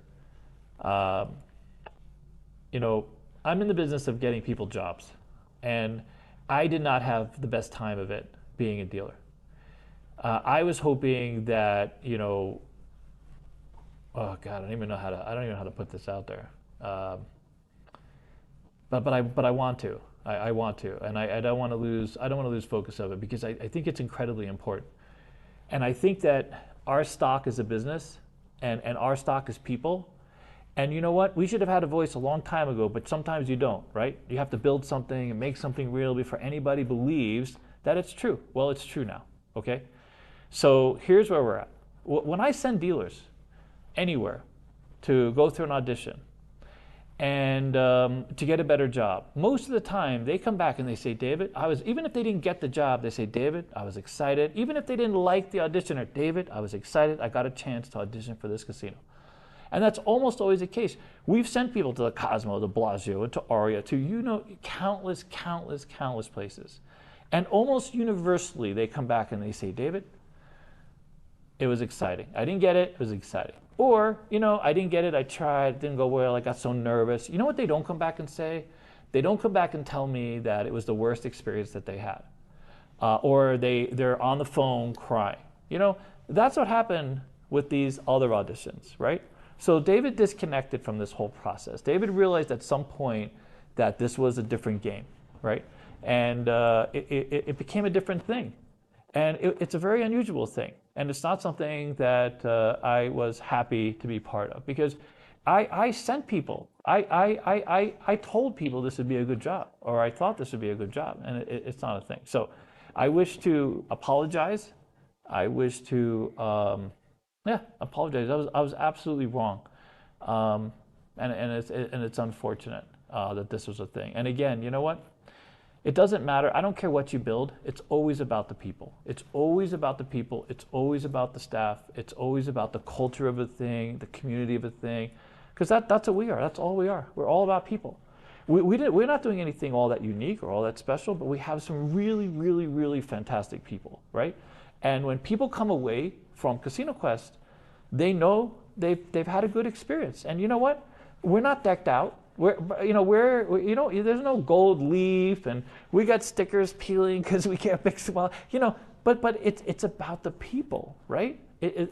I'm in the business of getting people jobs, and I did not have the best time of it being a dealer. I was hoping that, oh God, I don't even know how to put this out there. But I want to. I want to, and I don't want to lose focus of it, because I think it's incredibly important. And I think that our stock is a business, and our stock is people. And you know what? We should have had a voice a long time ago, but sometimes you don't, right? You have to build something and make something real before anybody believes that it's true. Well, it's true now, okay? So here's where we're at. When I send dealers anywhere to go through an audition and to get a better job, most of the time they come back and they say, David, even if they didn't get the job, they say, David, I was excited. Even if they didn't like the auditioner, David, I was excited. I got a chance to audition for this casino. And that's almost always the case. We've sent people to the Cosmo, to Bellagio, and to Aria, to countless places. And almost universally, they come back and they say, David, it was exciting. I didn't get it, it was exciting. Or, I didn't get it, I tried, it didn't go well, I got so nervous. You know what they don't come back and say? they don't come back and tell me that it was the worst experience that they had, or they're on the phone crying. You know, that's what happened with these other auditions, right? So David disconnected from this whole process. David realized at some point that this was a different game, right? And it became a different thing. And it's a very unusual thing. And it's not something that I was happy to be part of, because I sent people. I told people this would be a good job, or I thought this would be a good job, and it's not a thing. So I wish to apologize. I wish to, apologize. I was absolutely wrong, and it's unfortunate that this was a thing. And again, you know what? It doesn't matter. I don't care what you build. It's always about the people. It's always about the people. It's always about the staff. It's always about the culture of a thing, the community of a thing, because that's what we are. That's all we are. We're all about people. We're not doing anything all that unique or all that special, but we have some really, really, really fantastic people, right? And when people come away from Casino Quest, they know they've had a good experience. And you know what? We're not decked out. There's no gold leaf, and we got stickers peeling because we can't fix them all. But it's about the people, right?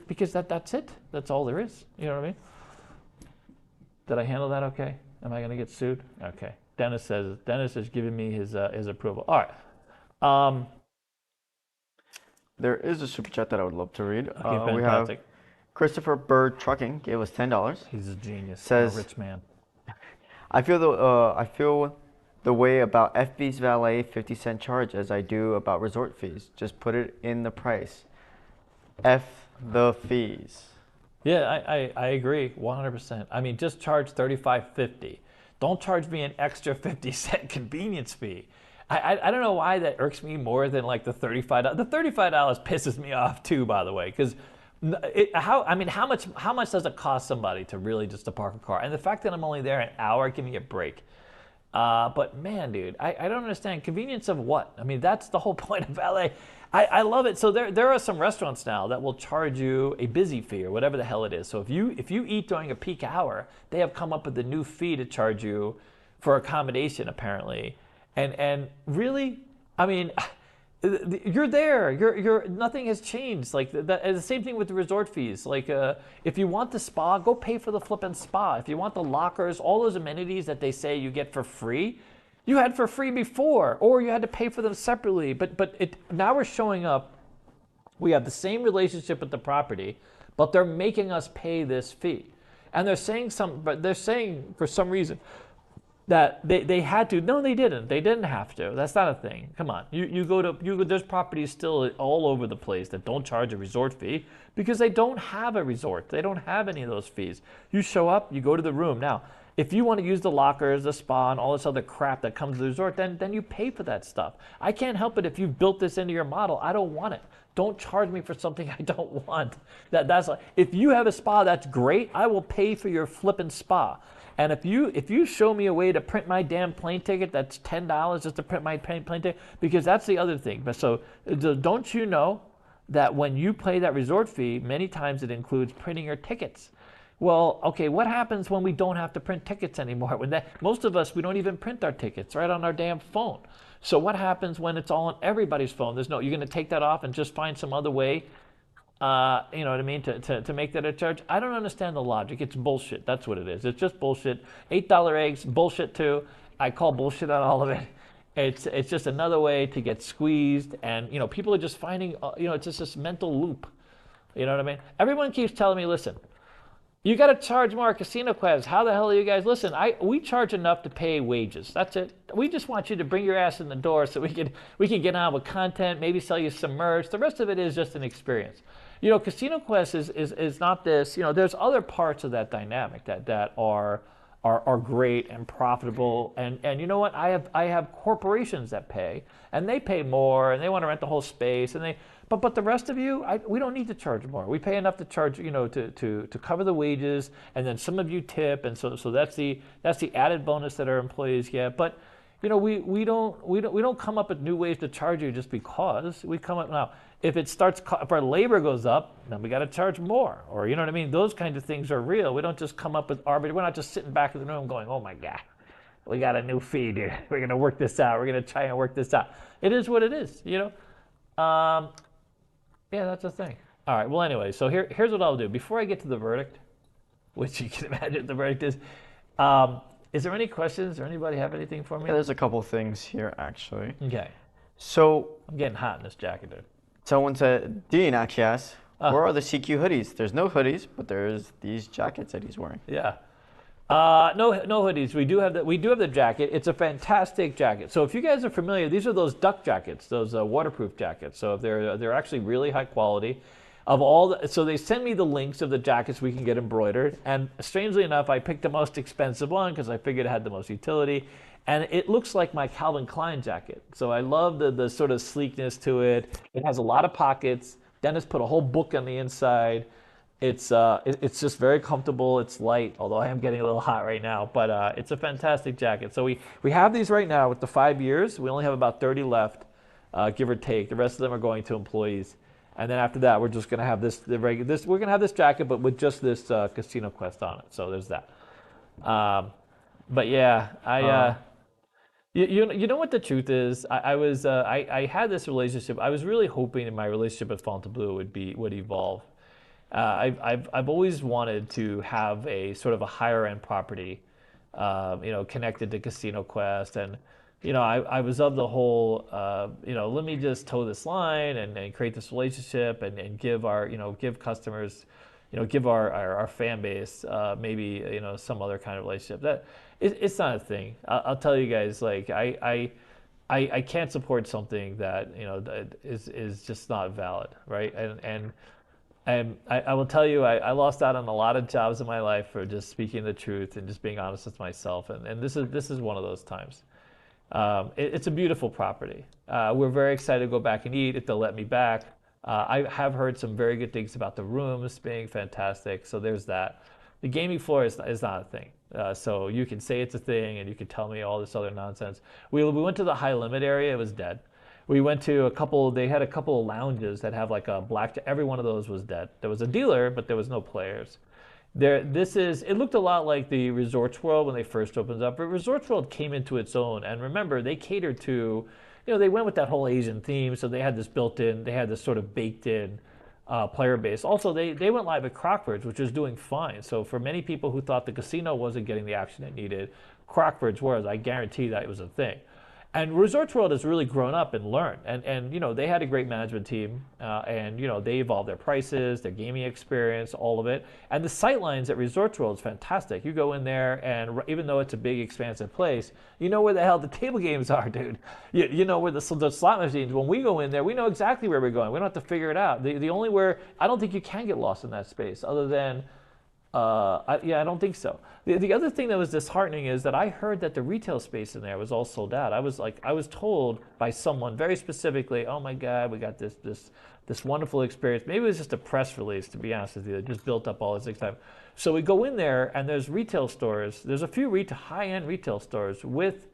Because that's it. That's all there is. You know what I mean? Did I handle that okay? Am I going to get sued? Okay. Dennis is giving me his approval. All right. There is a super chat that I would love to read. Okay, we have Christopher Bird Trucking gave us $10. He's a genius. Says, a rich man. I feel the way about FB's valet 50-cent charge as I do about resort fees. Just put it in the price. F the fees. Yeah, I agree 100%. I mean, just charge $35.50. Don't charge me an extra 50-cent convenience fee. I don't know why that irks me more than like the $35. The $35 pisses me off too, by the way, because how much does it cost somebody to really just to park a car? And the fact that I'm only there an hour, give me a break. But man, dude, I don't understand. Convenience of what? I mean, that's the whole point of valet. I love it. So there are some restaurants now that will charge you a busy fee or whatever the hell it is. So if you eat during a peak hour, they have come up with a new fee to charge you for accommodation, apparently. And really, I mean, you're there. You're nothing has changed. Like the same thing with the resort fees. Like if you want the spa, go pay for the flipping spa. If you want the lockers, all those amenities that they say you get for free, you had for free before, or you had to pay for them separately. But now we're showing up. We have the same relationship with the property, but they're making us pay this fee, and they're saying for some reason that they had to. No, they didn't. They didn't have to. That's not a thing. Come on. There's properties still all over the place that don't charge a resort fee because they don't have a resort. They don't have any of those fees. You show up, you go to the room. Now, if you want to use the lockers, the spa, and all this other crap that comes to the resort, then you pay for that stuff. I can't help it if you've built this into your model. I don't want it. Don't charge me for something I don't want. That's like, if you have a spa, that's great. I will pay for your flipping spa. And if you show me a way to print my damn plane ticket, that's $10 just to print my plane ticket, because that's the other thing. But so don't you know that when you pay that resort fee, many times it includes printing your tickets. Well, okay, what happens when we don't have to print tickets anymore? Most of us, we don't even print our tickets right on our damn phone. So what happens when it's all on everybody's phone? You're going to take that off and just find some other way, you know what I mean, to make that a charge? I don't understand the logic. It's bullshit. That's what it is. It's just bullshit. $8 eggs, bullshit too. I call bullshit on all of it. It's just another way to get squeezed, and people are just finding, it's just this mental loop. You know what I mean? Everyone keeps telling me, listen, you got to charge more Casino Quest. How the hell are you guys? Listen, we charge enough to pay wages. That's it. We just want you to bring your ass in the door so we can get on with content, maybe sell you some merch. The rest of it is just an experience. Casino Quest is not this. There's other parts of that dynamic that are great and profitable. And you know what? I have corporations that pay, and they pay more, and they want to rent the whole space, and But the rest of you, we don't need to charge more. We pay enough to charge, to cover the wages, and then some of you tip, and so that's the added bonus that our employees get. But we don't come up with new ways to charge you just because. We come up now. If our labor goes up, then we got to charge more, or Those kinds of things are real. We don't just come up with arbitrary. We're not just sitting back in the room going, oh my God. we got a new fee, dude. We're gonna work this out. We're gonna try and work this out. It is what it is, you know. Yeah, that's the thing. All right. Well, anyway, so here's what I'll do before I get to the verdict, which you can imagine the verdict is. Is there any questions or anybody have anything for me? Yeah, there's a couple things here actually. Okay. So I'm getting hot in this jacket, dude. someone said, Dean actually asked, where are the CQ hoodies? There's no hoodies, but there's these jackets that he's wearing. Yeah. No hoodies. We do have the jacket. It's a fantastic jacket. So if you guys are familiar, these are those duck jackets, those waterproof jackets. So they're actually really high quality. So they send me the links of the jackets we can get embroidered, and strangely enough, I picked the most expensive one because I figured it had the most utility, and it looks like my Calvin Klein jacket. So I love the sort of sleekness to it. It has a lot of pockets. Dennis put a whole book on the inside. It's just very comfortable. It's light, although I am getting a little hot right now. But it's a fantastic jacket. So we have these right now with the 5 years. We only have about 30 left, give or take. The rest of them are going to employees. And then after that, we're just gonna have we're gonna have this jacket, but with just this Casino Quest on it. So there's that. But yeah, you know what the truth is? I had this relationship. I was really hoping that my relationship with Fontainebleau would evolve. I've always wanted to have a sort of a higher end property, connected to Casino Quest, and I was of the whole, let me just toe this line and create this relationship and give give customers, give our fan base maybe some other kind of relationship. That it's not a thing. I'll tell you guys, like I can't support something that that is just not valid, right? And I will tell you, I lost out on a lot of jobs in my life for just speaking the truth and just being honest with myself, and this is one of those times. It's a beautiful property. We're very excited to go back and eat if they'll let me back. I have heard some very good things about the rooms being fantastic, so there's that. The gaming floor is not a thing. So you can say it's a thing and you can tell me all this other nonsense. We went to the high limit area, it was dead. We went to they had a couple of lounges that have like a blackjack. Every one of those was dead. There was a dealer, but there was no players. It looked a lot like the Resorts World when they first opened up, but Resorts World came into its own, and remember, they catered to, they went with that whole Asian theme, so they had this they had this sort of baked in player base. Also, they went live at Crockford's, which was doing fine. So for many people who thought the casino wasn't getting the action it needed, Crockford's was. I guarantee that it was a thing. And Resorts World has really grown up and learned, and they had a great management team, and they evolved their prices, their gaming experience, all of it. And the sightlines at Resorts World is fantastic. You go in there, and even though it's a big, expansive place, you know where the hell the table games are, dude. You know where the slot machines. When we go in there, we know exactly where we're going. We don't have to figure it out. The only where I don't think you can get lost in that space, other than. I don't think so. The other thing that was disheartening is that I heard that the retail space in there was all sold out. I was told by someone very specifically, oh my God, we got this wonderful experience. Maybe it was just a press release, to be honest with you, that just built up all this excitement. So we go in there and there's retail stores. There's a few high-end retail stores with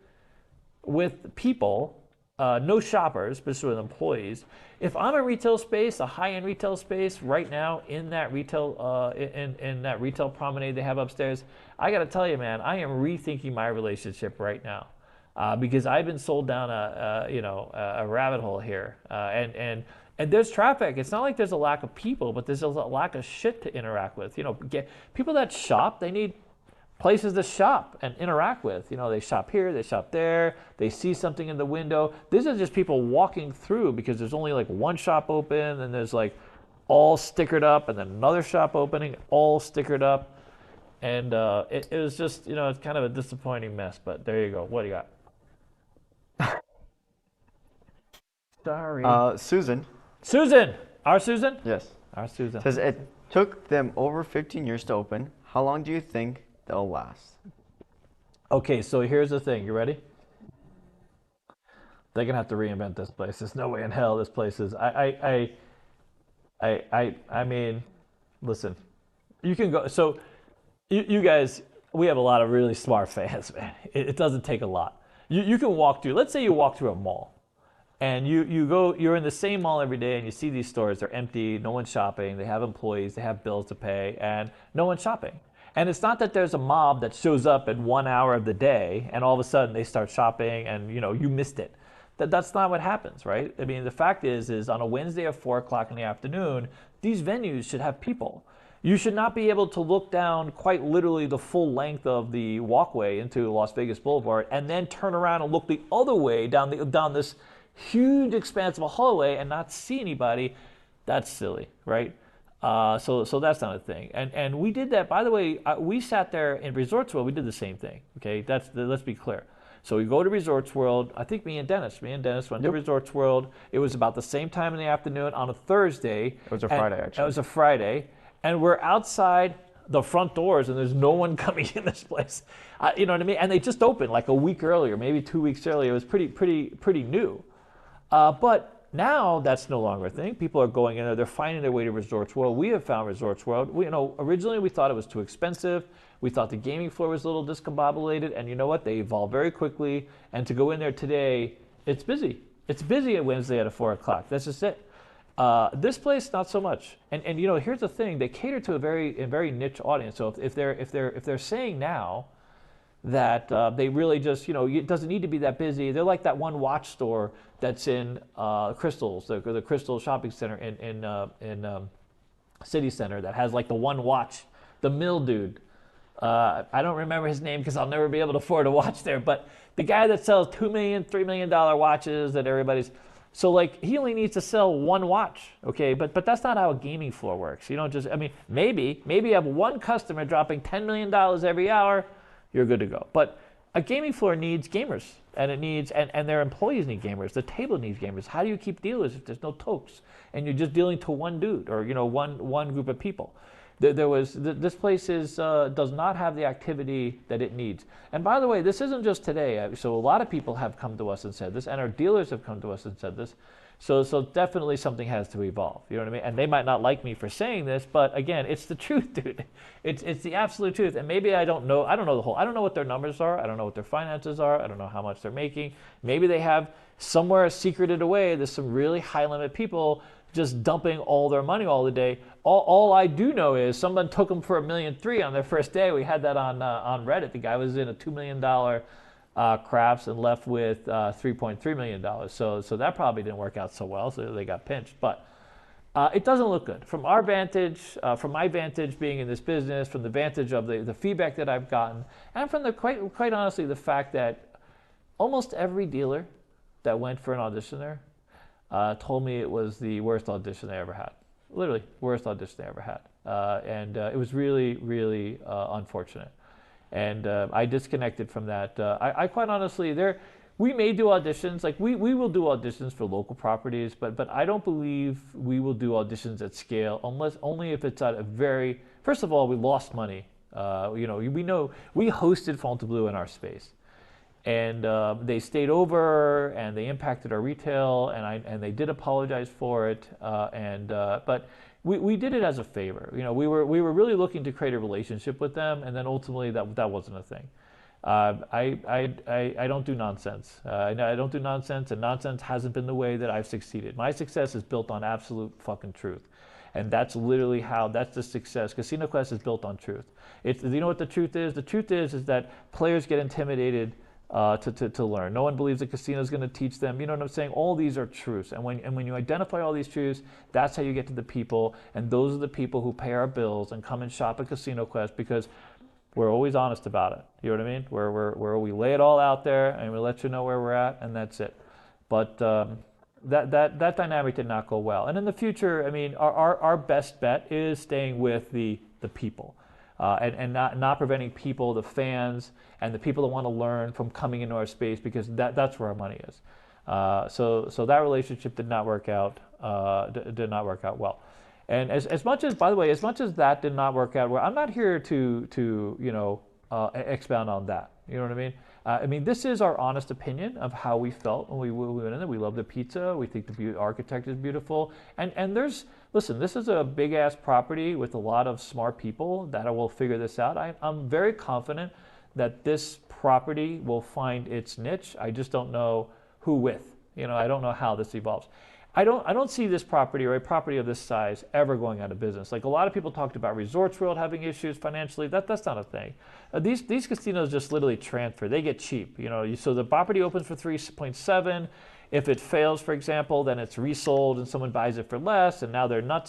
people, no shoppers, but with employees. If I'm a retail space, a high-end retail space, right now in that retail in that retail promenade they have upstairs, I got to tell you, man, I am rethinking my relationship right now because I've been sold down a rabbit hole here, and there's traffic. It's not like there's a lack of people, but there's a lack of shit to interact with. People that shop, they need places to shop and interact with. They shop here, they shop there, they see something in the window. These are just people walking through because there's only like one shop open, and there's like all stickered up, and then another shop opening, all stickered up. And it was just, it's kind of a disappointing mess, but there you go. What do you got? Sorry. Susan. Susan! Our Susan? Yes. Our Susan. Says it took them over 15 years to open. How long do you think they'll last? Okay, so here's the thing. You ready? They're gonna have to reinvent this place. There's no way in hell this place is. I mean, listen. You can go. So, you guys, we have a lot of really smart fans, man. It doesn't take a lot. You can walk through. Let's say you walk through a mall, and you're in the same mall every day, and you see these stores. They're empty. No one's shopping. They have employees. They have bills to pay, and no one's shopping. And it's not that there's a mob that shows up at 1 hour of the day and all of a sudden they start shopping and you missed it. That's not what happens, right? I mean, the fact is on a Wednesday at 4 o'clock in the afternoon, these venues should have people. You should not be able to look down quite literally the full length of the walkway into Las Vegas Boulevard and then turn around and look the other way down this huge expanse of a hallway and not see anybody. That's silly, right? So that's not a thing. And we did that, by the way, we sat there in Resorts World, we did the same thing, okay? Let's be clear. So we go to Resorts World, I think me and Dennis went to Resorts World. It was about the same time in the afternoon on a Thursday. It was a Friday, actually. It was a Friday. And we're outside the front doors and there's no one coming in this place. You know what I mean? And they just opened like a week earlier, maybe 2 weeks earlier. It was pretty new. But now that's no longer a thing. People are going in there. They're finding their way to Resorts World. We have found Resorts World. Originally we thought it was too expensive. We thought the gaming floor was a little discombobulated. And you know what? They evolved very quickly. And to go in there today, it's busy. It's busy at Wednesday at 4 o'clock. That's just it. This place, not so much. And here's the thing: they cater to a very niche audience. So if they're saying now that they really just it doesn't need to be that busy, they're like that one watch store that's in Crystals, the Crystal Shopping Center in City Center that has like the one watch, the Mill dude. I don't remember his name because I'll never be able to afford a watch there. But the guy that sells $2 million, $3 million watches that everybody's. So like he only needs to sell one watch, okay? But that's not how a gaming floor works. You don't just, maybe you have one customer dropping $10 million every hour, you're good to go. But a gaming floor needs gamers, and it needs, and their employees need gamers. The table needs gamers. How do you keep dealers if there's no tokes and you're just dealing to one dude or one group of people? This place does not have the activity that it needs. And by the way, this isn't just today. So a lot of people have come to us and said this, and our dealers have come to us and said this. So definitely something has to evolve. You know what I mean? And they might not like me for saying this, but again, it's the truth, dude. It's the absolute truth. And maybe I don't know what their numbers are. I don't know what their finances are. I don't know how much they're making. Maybe they have somewhere secreted away. There's some really high limit people just dumping all their money all the day. All I do know is someone took them for $1.3 million on their first day. We had that on Reddit. The guy was in a $2 million crafts and left with $3.3 million. So that probably didn't work out so well. So they got pinched. But it doesn't look good from our vantage, from my vantage being in this business, from the vantage of the feedback that I've gotten, and from the quite honestly the fact that almost every dealer that went for an audition there told me it was the worst audition they ever had. Literally, worst audition they ever had. And it was really, really unfortunate. And I disconnected from that. I quite honestly, we may do auditions, like we will do auditions for local properties, but I don't believe we will do auditions at scale unless only if it's at a very, first of all, we lost money. We know we hosted Fontainebleau in our space. And they stayed over, and they impacted our retail, and they did apologize for it. But we did it as a favor. We were really looking to create a relationship with them, and then ultimately that wasn't a thing. I don't do nonsense. I don't do nonsense, and nonsense hasn't been the way that I've succeeded. My success is built on absolute fucking truth. And that's literally that's the success. Casino Quest is built on truth. You know what the truth is? The truth is that players get intimidated to learn. No one believes the casino is going to teach them. You know what I'm saying? All these are truths. And when you identify all these truths, that's how you get to the people. And those are the people who pay our bills and come and shop at Casino Quest because we're always honest about it. You know what I mean? Where we lay it all out there and we let you know where we're at, and that's it. But that dynamic did not go well. And in the future, our best bet is staying with the people. And not preventing people, the fans, and the people that want to learn from coming into our space because that's where our money is. So that relationship did not work out. Did not work out well. And as much as, by the way, as much as that did not work out well, I'm not here to expound on that. You know what I mean? This is our honest opinion of how we felt when we went in there. We love the pizza. We think the architect is beautiful. And listen, this is a big ass property with a lot of smart people that will figure this out. I'm very confident that this property will find its niche. I just don't know who with. I don't know how this evolves. I don't see this property or a property of this size ever going out of business. Like a lot of people talked about Resorts World having issues financially. That's not a thing. These casinos just literally transfer. They get cheap. So the property opens for 3.7. If it fails, for example, then it's resold and someone buys it for less, and now their now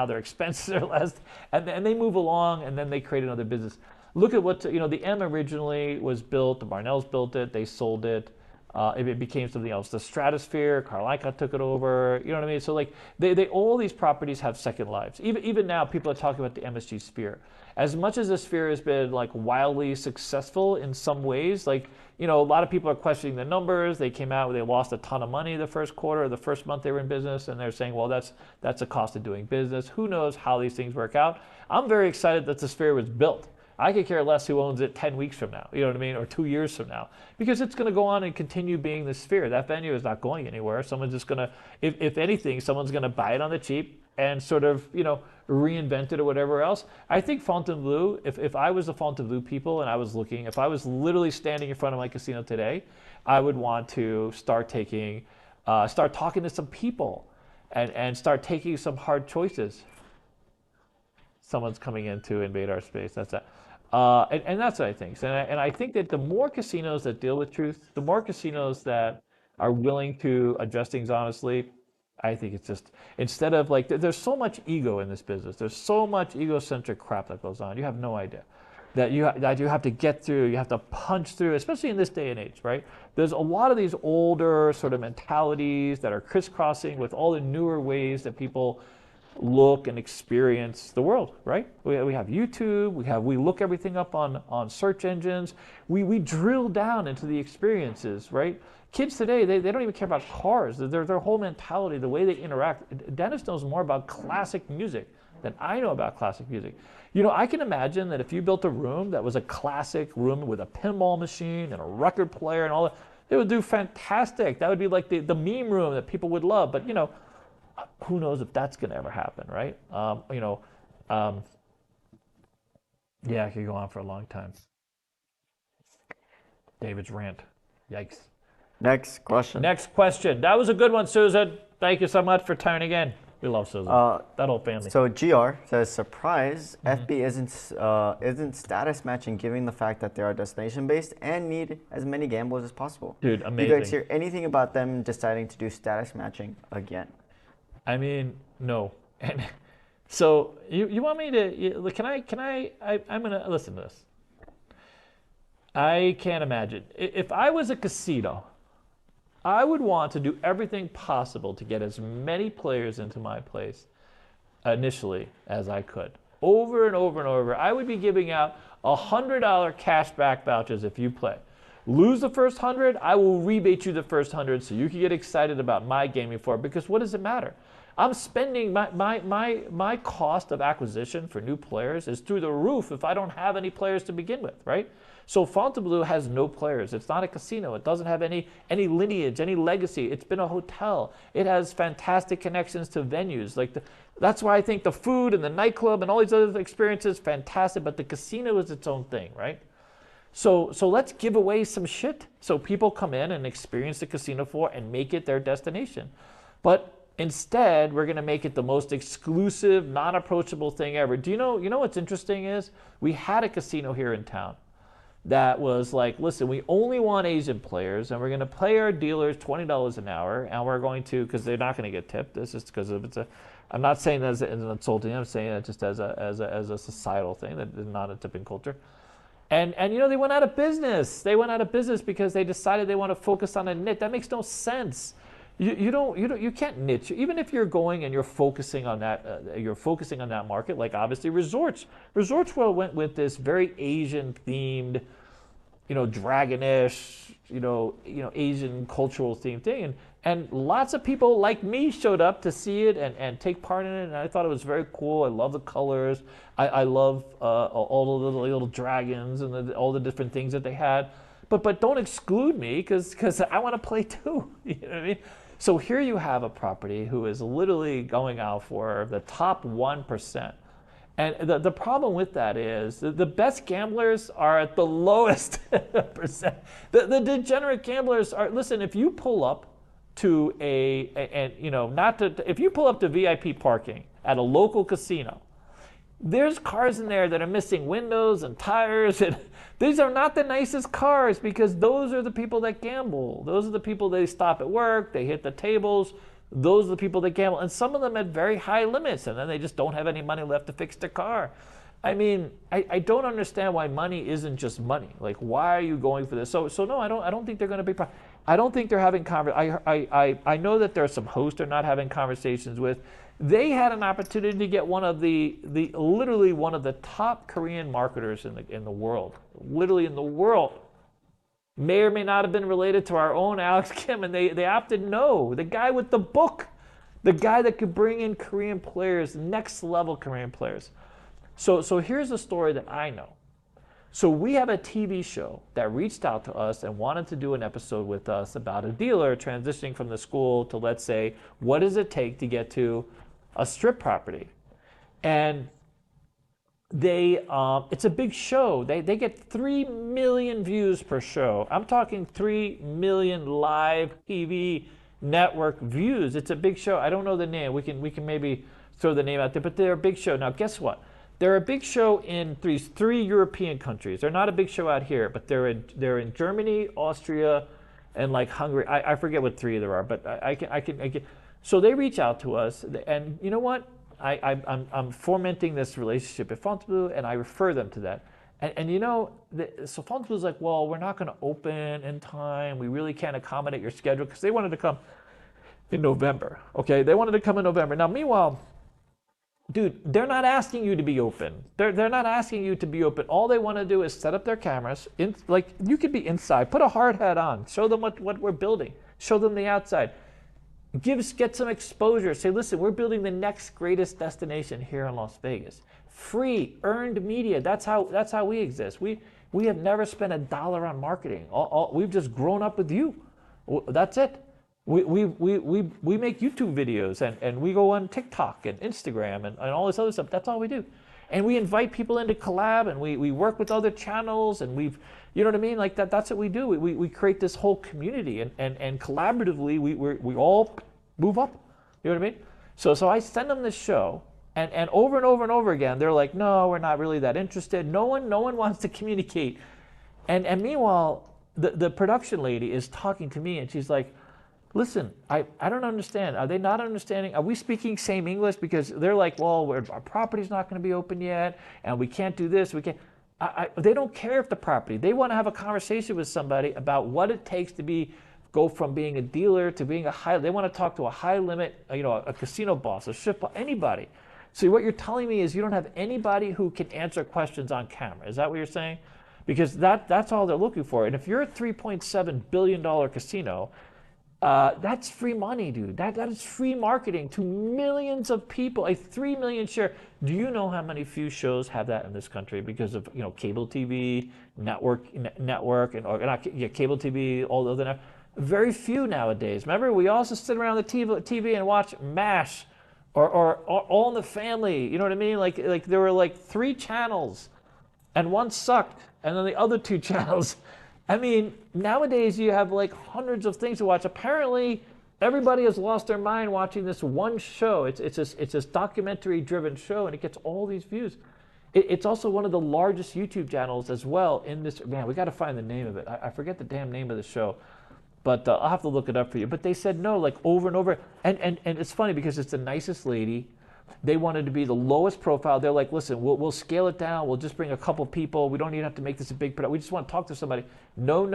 their expenses are less, and they move along, and then they create another business. Look at what the M originally was built. The Barnells built it. They sold it. It became something else. The Stratosphere, Carl Icahn took it over. You know what I mean? So like they all these properties have second lives. Even now, people are talking about the MSG Sphere. As much as the Sphere has been like wildly successful in some ways, like a lot of people are questioning the numbers. They came out, they lost a ton of money the first quarter, the first month they were in business, and they're saying, well, that's a cost of doing business. Who knows how these things work out? I'm very excited that the Sphere was built. I could care less who owns it 10 weeks from now, you know what I mean, or 2 years from now, because it's going to go on and continue being the Sphere. That venue is not going anywhere. Someone's just going to, if anything, someone's going to buy it on the cheap and sort of, reinvent it or whatever else. I think Fontainebleau, if I was the Fontainebleau people and I was looking, if I was literally standing in front of my casino today, I would want to start talking to some people and start taking some hard choices. Someone's coming in to invade our space. That's that. And that's what I think. And I think that the more casinos that deal with truth, the more casinos that are willing to address things honestly, I think it's just, instead of like, there's so much ego in this business. There's so much egocentric crap that goes on. You have no idea. That you have to get through, you have to punch through, especially in this day and age, right? There's a lot of these older sort of mentalities that are crisscrossing with all the newer ways that people look and experience the world, right? We have YouTube, we look everything up on search engines. We drill down into the experiences, right? Kids today, they don't even care about cars. Their whole mentality, the way they interact. Dennis knows more about classic music than I know about classic music. I can imagine that if you built a room that was a classic room with a pinball machine and a record player and all that, it would do fantastic. That would be like the meme room that people would love. But who knows if that's going to ever happen, right? Yeah, I could go on for a long time. David's rant. Yikes. Next question. That was a good one, Susan. Thank you so much for turning in. We love Susan. That whole family. So GR says, surprise, FB isn't status matching given the fact that they are destination based and need as many gamblers as possible. Dude, amazing. Do you guys hear anything about them deciding to do status matching again? I mean, no. And so you want me to? I'm gonna listen to this. I can't imagine. If I was a casino, I would want to do everything possible to get as many players into my place initially as I could. Over and over and over. I would be giving out $100 cashback vouchers if you play. Lose the first 100, I will rebate you the first 100 so you can get excited about my gaming floor, because what does it matter? I'm spending my cost of acquisition for new players is through the roof if I don't have any players to begin with, right? So Fontainebleau has no players. It's not a casino. It doesn't have any lineage, any legacy. It's been a hotel. It has fantastic connections to venues. That's why I think the food and the nightclub and all these other experiences fantastic, but the casino is its own thing, right? So let's give away some shit so people come in and experience the casino floor and make it their destination. But instead, we're going to make it the most exclusive, non-approachable thing ever. Do you know what's interesting is we had a casino here in town that was like, listen, we only want Asian players, and we're going to pay our dealers $20 an hour, and we're going to, because they're not going to get tipped. This is because of I'm not saying that as an insulting. I'm saying that just as a societal thing that is not a tipping culture. And they went out of business. They went out of business because they decided they want to focus on a niche. That makes no sense. You can't niche. Even if you're going and you're focusing on that market, like obviously Resorts World went with this very Asian themed, dragonish, Asian cultural themed thing, and lots of people like me showed up to see it and take part in it, and I thought it was very cool. I love the colors. I love all the little dragons and all the different things that they had. But don't exclude me because I want to play too. You know what I mean? So here you have a property who is literally going out for the top 1%. And the problem with that is the best gamblers are at the lowest percent. The degenerate gamblers are, listen, if you pull up to and you know, not to, if you pull up to VIP parking at a local casino, there's cars in there that are missing windows and tires, and these are not the nicest cars because those are the people that gamble. Those are the people they stop at work, they hit the tables. Those are the people that gamble, and some of them at very high limits, and then they just don't have any money left to fix their car. I mean, I don't understand why money isn't just money. Like, why are you going for this? So no, I don't think they're going to be. I don't think they're having I know that there are some hosts they're not having conversations with. They had an opportunity to get one of the literally one of the top Korean marketers in the world, literally in the world. May or may not have been related to our own Alex Kim, and they opted no. The guy with the book, the guy that could bring in Korean players, next level Korean players. So here's the story that I know. So we have a TV show that reached out to us and wanted to do an episode with us about a dealer transitioning from the school to, let's say, what does it take to get to a strip property? And it's a big show. They get 3 million views per show. I'm talking 3 million live TV network views. It's a big show. I don't know the name. We can maybe throw the name out there, but they're a big show. Now, guess what? They're a big show in three European countries. They're not a big show out here, but they're in Germany, Austria, and like Hungary. I forget what 3 there are, but I can. So they reach out to us, and you know what? I'm fomenting this relationship at Fontainebleau, and I refer them to that. And you know, so Fontainebleau's like, well, we're not going to open in time. We really can't accommodate your schedule, because they wanted to come in November. Okay, they wanted to come in November. Now, meanwhile, dude, they're not asking you to be open. They're not asking you to be open. All they want to do is set up their cameras. Like, you could be inside. Put a hard hat on. Show them what we're building. Show them the outside. Get some exposure. Say, listen, we're building the next greatest destination here in Las Vegas. Free, earned media. That's how we exist. We have never spent $1 on marketing. We've just grown up with you. That's it. We make YouTube videos, and we go on TikTok and Instagram and all this other stuff. That's all we do. And we invite people in to collab, and we work with other channels, and you know what I mean? Like that's what we do. We create this whole community, and collaboratively we all move up. You know what I mean? So I send them this show, and over and over and over again, they're like, no, we're not really that interested. No one wants to communicate. And meanwhile, the production lady is talking to me, and she's like, listen, I don't understand. Are they not understanding? Are we speaking same English? Because they're like, well, our property's not going to be open yet, and we can't do this. We can't. They don't care if the property. They want to have a conversation with somebody about what it takes to go from being a dealer to being they want to talk to a high limit, a casino boss, a strip boss, anybody. So what you're telling me is you don't have anybody who can answer questions on camera. Is that what you're saying? Because that's all they're looking for. And if you're a $3.7 billion casino, that's free money, dude. That is free marketing to millions of people. A 3 million share. Do you know how many few shows have that in this country because of cable TV, network, and cable TV, all the other. Very few nowadays. Remember, we also sit around the TV and watch MASH or All in the Family. You know what I mean? Like there were like 3 channels, and one sucked, and then the other 2 channels. I mean, nowadays you have like hundreds of things to watch. Apparently, everybody has lost their mind watching this one show. It's this documentary-driven show, and it gets all these views. It's also one of the largest YouTube channels as well in this. Man, we got to find the name of it. I forget the damn name of the show, but I'll have to look it up for you. But they said no, like over and over. And it's funny because it's the nicest lady. They wanted to be the lowest profile. They're like, listen, we'll scale it down. We'll just bring a couple people. We don't even have to make this a big production. We just want to talk to somebody. No.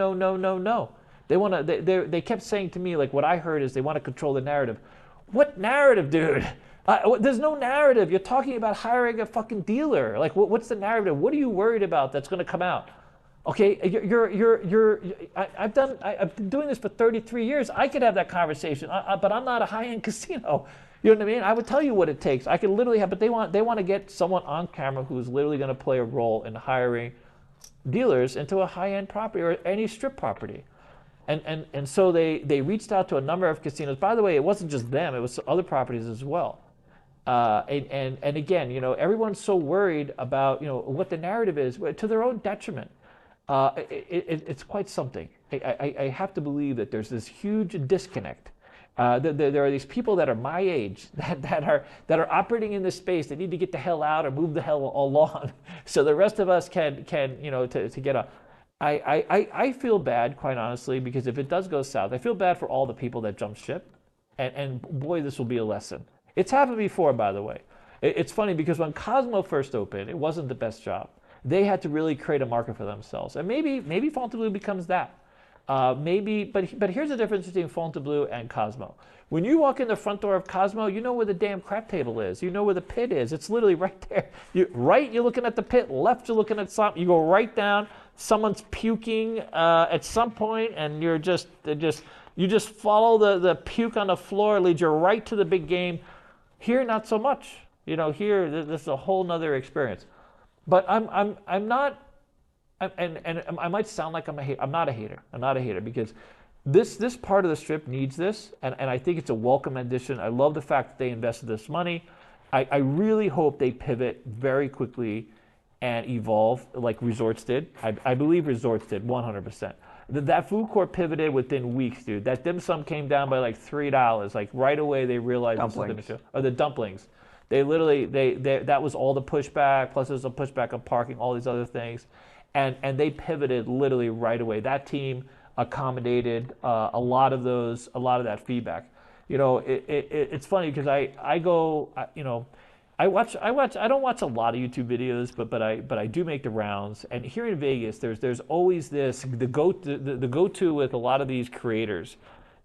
They kept saying to me, like, what I heard is they want to control the narrative. What narrative, dude? There's no narrative. You're talking about hiring a fucking dealer. Like, what's the narrative? What are you worried about that's going to come out? Okay, I've been doing this for 33 years. I could have that conversation, but I'm not a high-end casino. You know what I mean? I would tell you what it takes. I could literally have, but they want to get someone on camera who's literally going to play a role in hiring dealers into a high-end property or any strip property. And so they reached out to a number of casinos. By the way, it wasn't just them; it was other properties as well. And again, everyone's so worried about what the narrative is to their own detriment. It's quite something. I have to believe that there's this huge disconnect There are these people that are my age that are operating in this space. They need to get the hell out or move the hell along, so the rest of us can to get up. I feel bad, quite honestly, because if it does go south, I feel bad for all the people that jump ship, and boy, this will be a lesson. It's happened before, by the way. It's funny because when Cosmo first opened, it wasn't the best job. They had to really create a market for themselves, and maybe Fontainebleau becomes that. But here's the difference between Fontainebleau and Cosmo. When you walk in the front door of Cosmo, you know where the damn crap table is. You know where the pit is. It's literally right there. You're looking at the pit. Left, you're looking at something. You go right down. Someone's puking at some point, and you just follow the puke on the floor. It leads you right to the big game. Here, not so much. Here this is a whole nother experience. But I'm not. And I might sound like I'm a hater. I'm not a hater. I'm not a hater because this part of the strip needs this, and I think it's a welcome addition. I love the fact that they invested this money. I really hope they pivot very quickly and evolve like Resorts did. I believe Resorts did 100%. That food court pivoted within weeks, dude. That dim sum came down by like $3. Like right away they realized the dumplings. They literally that was all the pushback. Plus there's a pushback on parking, all these other things. And they pivoted literally right away. That team accommodated a lot of that feedback. It's funny because I don't watch a lot of YouTube videos, but I do make the rounds. And here in Vegas, there's always the go-to with a lot of these creators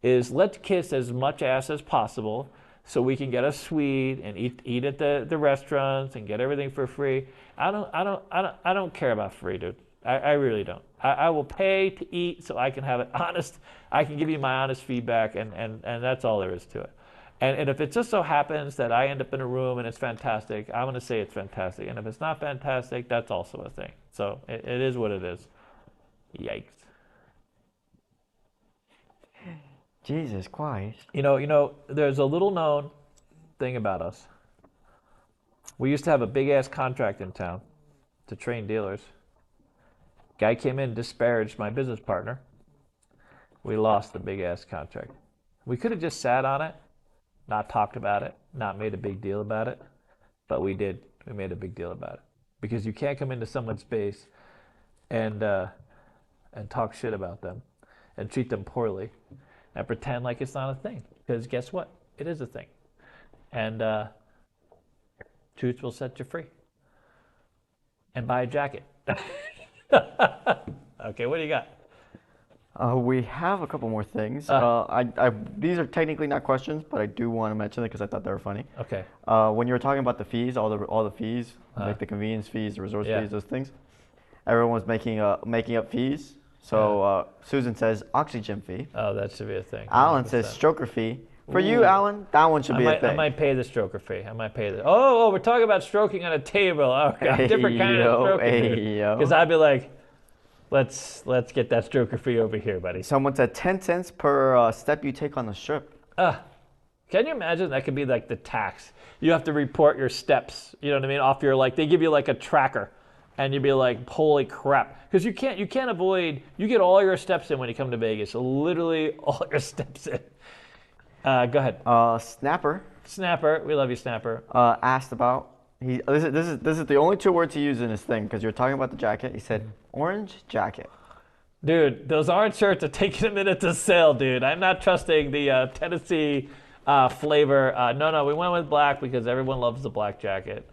is let's kiss as much ass as possible so we can get a suite and eat at the restaurants and get everything for free. I don't care about free, dude. I really don't. I will pay to eat so I can have it honest. I can give you my honest feedback, and that's all there is to it. And if it just so happens that I end up in a room and it's fantastic, I'm going to say it's fantastic. And if it's not fantastic, that's also a thing. So it is what it is. Yikes. Jesus Christ. There's a little known thing about us. We used to have a big ass contract in town to train dealers. Guy came in, disparaged my business partner. We lost the big ass contract. We could have just sat on it, not talked about it, not made a big deal about it, but we did. We made a big deal about it because you can't come into someone's space and talk shit about them and treat them poorly and pretend like it's not a thing. Because guess what? It is a thing. And truth will set you free. And buy a jacket. Okay, what do you got? We have a couple more things. These are technically not questions, but I do want to mention it because I thought they were funny. Okay. When you were talking about the fees, all the fees, like the convenience fees, the resort fees, those things, everyone was making up fees. So Susan says oxygen fee. Oh, that should be a thing. 100%. Alan says stroker fee. For you, Alan, that one should be a thing. I might pay the stroker fee. I might pay the. Oh, we're talking about stroking on a table. Okay, different kind of stroking fee. Because I'd be like, let's get that stroker fee over here, buddy. Someone said 10 cents per step you take on the strip. Can you imagine? That could be like the tax. You have to report your steps. You know what I mean? Off your they give you like a tracker, and you'd be like, holy crap, because you can't avoid. You get all your steps in when you come to Vegas. So literally all your steps in. Go ahead. Snapper, we love you, Snapper. Asked about this is the only 2 words he used in his thing because you're talking about the jacket. He said orange jacket. Dude, those orange shirts are taking a minute to sell, dude. I'm not trusting the Tennessee flavor. No, we went with black because everyone loves the black jacket.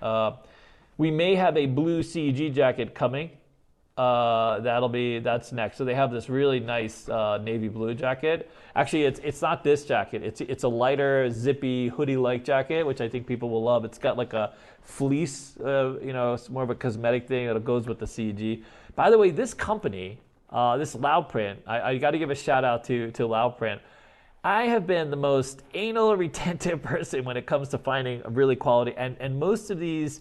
We may have a blue CG jacket coming. That's next. So they have this really nice navy blue jacket. Actually, it's not this jacket. It's a lighter, zippy, hoodie-like jacket, which I think people will love. It's got like a fleece, it's more of a cosmetic thing that goes with the CG. By the way, this company, this Loudprint, I got to give a shout out to Loudprint. I have been the most anal retentive person when it comes to finding really quality, and most of these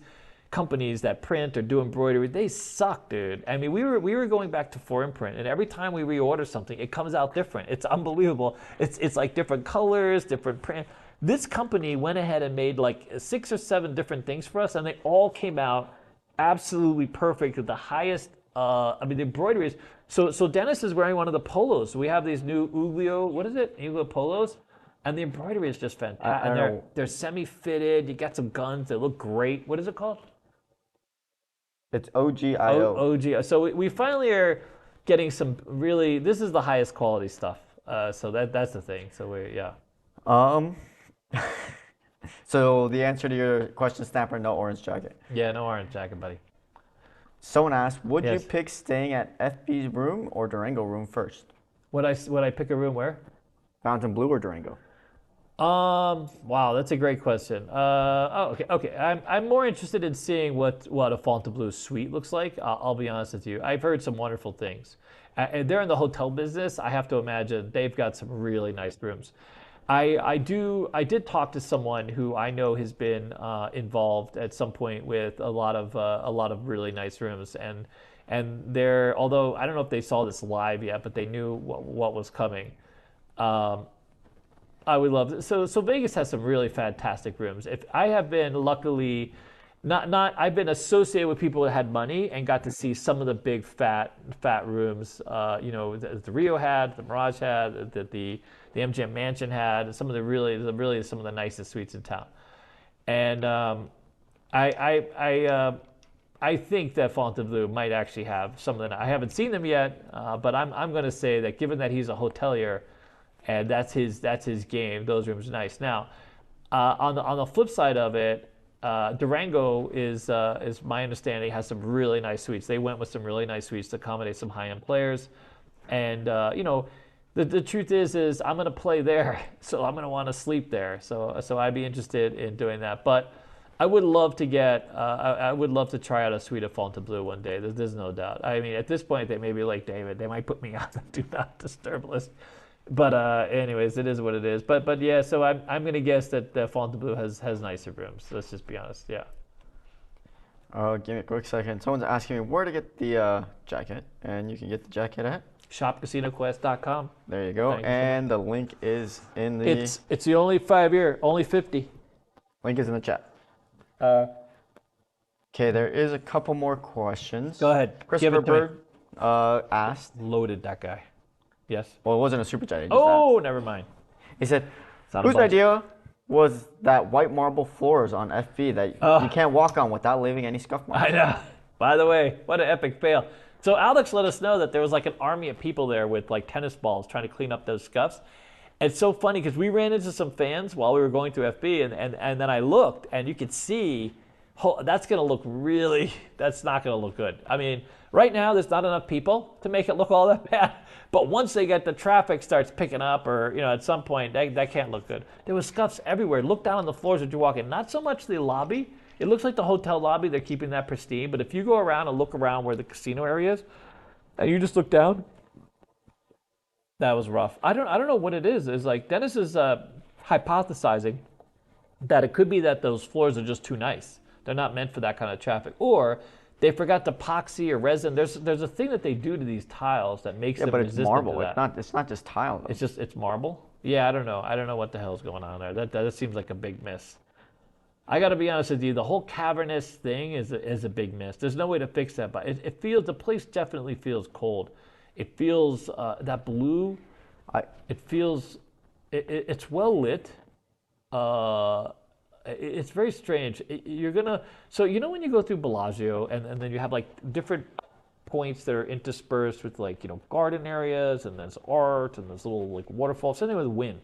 companies that print or do embroidery, they suck, dude. I mean, we were going back to foreign print, and every time we reorder something, it comes out different. It's unbelievable. It's like different colors, different print. This company went ahead and made like 6 or 7 different things for us, and they all came out absolutely perfect with the highest. The embroidery is so. Dennis is wearing one of the polos. We have these new Uglio. What is it? Uglio polos. And the embroidery is just I fantastic. don't And know. they're semi-fitted. You got some guns. They look great. What is it called? It's OGIO. OG. So we finally are getting some really. This is the highest quality stuff. So that's the thing. So yeah. Um, so the answer to your question, Snapper, no orange jacket. Yeah, no orange jacket, buddy. Someone asked, would you Yes. pick staying at FB's room or Durango room first? Would I pick a room where? Fontainebleau or Durango? Wow, that's a great question. Okay. I'm more interested in seeing what a Fontainebleau suite looks like. I'll be honest with you. I've heard some wonderful things. And they're in the hotel business. I have to imagine they've got some really nice rooms. I did talk to someone who I know has been involved at some point with a lot of really nice rooms, and they're, although I don't know if they saw this live yet, but they knew what was coming. I would love it. So Vegas has some really fantastic rooms. If I have been luckily not I've been associated with people that had money and got to see some of the big fat rooms. That the Rio had, the Mirage had, that the MGM Mansion had, some of the really some of the nicest suites in town. And I think that Fontainebleau might actually have some of them. I haven't seen them yet, but I'm going to say that given that he's a hotelier, and that's his game, those rooms are nice. Now, on the flip side of it, Durango is my understanding has some really nice suites. They went with some really nice suites to accommodate some high-end players, and the truth is I'm going to play there, so I'm going to want to sleep there. So I'd be interested in doing that, but. I would love to I would love to try out a suite of Fontainebleau one day. There's no doubt. I mean, at this point, they may be like David. They might put me on the do not disturb list. But anyways, it is what it is. But yeah, so I'm gonna guess that Fontainebleau has nicer rooms. Let's just be honest. Yeah. Give me a quick second. Someone's asking me where to get the jacket, and you can get the jacket at. ShopCasinoQuest.com. There you go. Thank you so And the link is in the It's the only 5-year, only 50. link is in the chat. Okay, there is a couple more questions. Go ahead. Give Christopher it to me. Bird asked. Loaded that guy. Yes. Well, it wasn't a super chat. He just Oh, never mind. asked. He said, Not a whose budget. idea was that white marble floors on FB that you can't walk on without leaving any scuff marks? I know. By the way, what an epic fail. So Alex let us know that there was like an army of people there with like tennis balls trying to clean up those scuffs. It's so funny because we ran into some fans while we were going through FB, and then I looked, and you could see that's going to look that's not going to look good. I mean, right now there's not enough people to make it look all that bad, but once the traffic starts picking up, or at some point, that can't look good. There was scuffs everywhere. Look down on the floors as you walk in. Not so much the lobby. It looks like the hotel lobby, they're keeping that pristine, but if you go around and look around where the casino area is, and you just look down, that was rough. I don't know what it is. It's like Dennis is hypothesizing that it could be that those floors are just too nice. They're not meant for that kind of traffic, or they forgot to epoxy or resin. There's a thing that they do to these tiles that makes them but it's resistant marble. to that. It's not just tile. Though. It's marble. Yeah, I don't know. I don't know what the hell's going on there. That seems like a big miss. I got to be honest with you. The whole cavernous thing is a big miss. There's no way to fix that, but it feels, the place definitely feels cold. It feels that blue. It feels it's well lit. It's very strange. So when you go through Bellagio and then you have like different points that are interspersed with like garden areas, and there's art and there's little like waterfalls. Something with wind.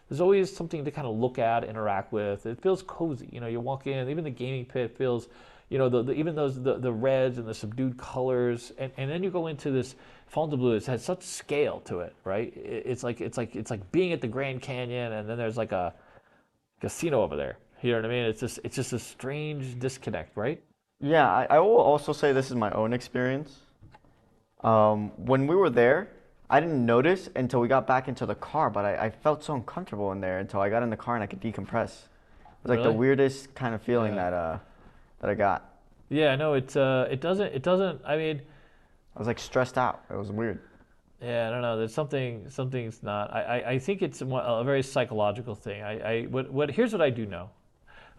There's always something to kind of look at, interact with. It feels cozy. You walk in, even the gaming pit feels, even those the reds and the subdued colors, and then you go into this Fontainebleau. It has such scale to it, right? It's like being at the Grand Canyon, and then there's like a casino over there. You know what I mean? It's just a strange disconnect, right? Yeah, I will also say this is my own experience. When we were there, I didn't notice until we got back into the car, but I felt so uncomfortable in there until I got in the car and I could decompress. It was like the weirdest kind of feeling that I got. Yeah, no, it doesn't. I mean, I was like stressed out. It was weird. Yeah, I don't know. There's something's not. I think it's a very psychological thing. Here's what I do know.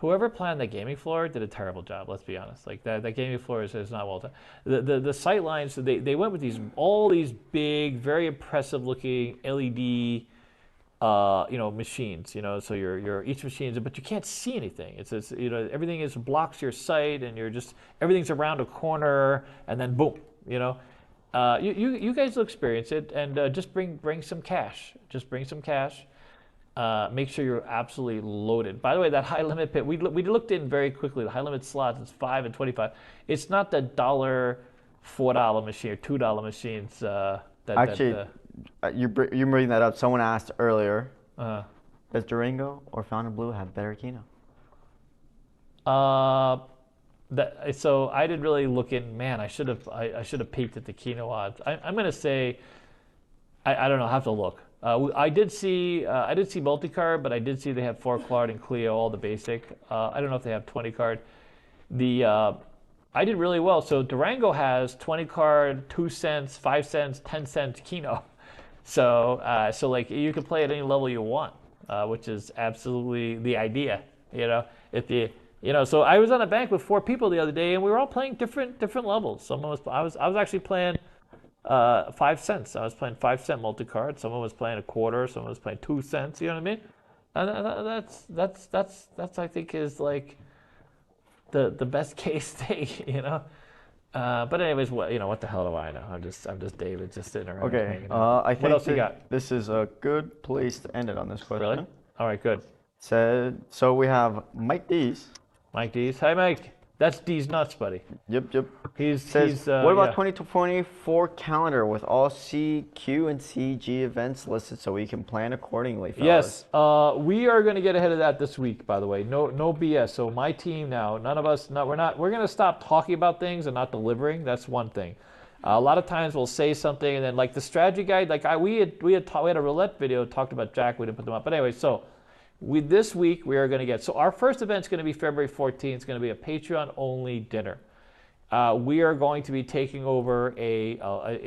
Whoever planned that gaming floor did a terrible job. Let's be honest. Like that gaming floor is not well done. The sight lines, they went with all these big, very impressive looking LED machines, so your each machine, but you can't see anything. It's everything is blocks your sight, and everything's around a corner, and then boom, you guys will experience it, and just bring some cash. Just bring some cash. Make sure you're absolutely loaded. By the way, that high limit pit, we looked in very quickly. The high limit slots is $5 and $25. It's not the $4 machine or $2 machines. You bring that up. Someone asked earlier, does Durango or Fontainebleau have better Keno? So I didn't really look in. Man, I should have peeked at the Keno odds. I'm going to say, I don't know. I have to look. I did see multi-card, but I did see they have 4-card and Clio, all the basic. I don't know if they have 20-card. I did really well. So Durango has 20-card, 2 cents, 5 cents, 10 cents Keno. So like you can play at any level you want, which is absolutely the idea. So I was on a bank with 4 people the other day, and we were all playing different levels. I was actually playing 5 cents. I was playing 5-cent multi-card. Someone was playing a quarter. Someone was playing 2 cents. You know what I mean? And that's I think is like the best case thing. But anyways, what the hell do I know? I'm just David, just sitting around. Okay. I think what else you got? This is a good place to end it on this question. Really? All right, good. So we have Mike D's. Mike D's. Hi, Mike. That's D's nuts, buddy. Yep. What about 2024 calendar with all C, Q, and CG events listed so we can plan accordingly, fellas? Yes, we are going to get ahead of that this week, by the way. No BS. So my team now, none of us, we're going to stop talking about things and not delivering. That's one thing. A lot of times we'll say something, and then like the strategy guide, we had a roulette video talked about Jack. We didn't put them up, but anyway, so. This week we are going to get, so our first event is going to be February 14th. It's going to be a Patreon-only dinner. We are going to be taking over a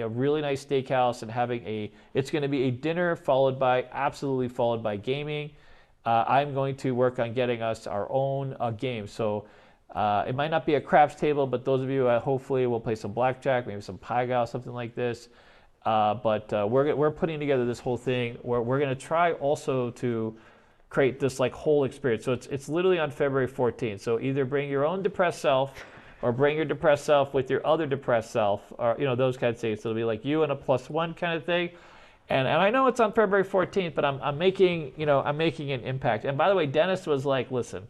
really nice steakhouse and it's going to be a dinner followed by gaming. I'm going to work on getting us our own game. So it might not be a craps table, but those of you hopefully will play some blackjack, maybe some pie gow, something like this. But we're putting together this whole thing. We're going to try also to create this like whole experience. So it's literally on February 14th. So either bring your own depressed self or bring your depressed self with your other depressed self, or those kind of things. So it'll be like you and a +1 kind of thing. And I know it's on February 14th, but I'm making an impact. And by the way, Dennis was like, listen,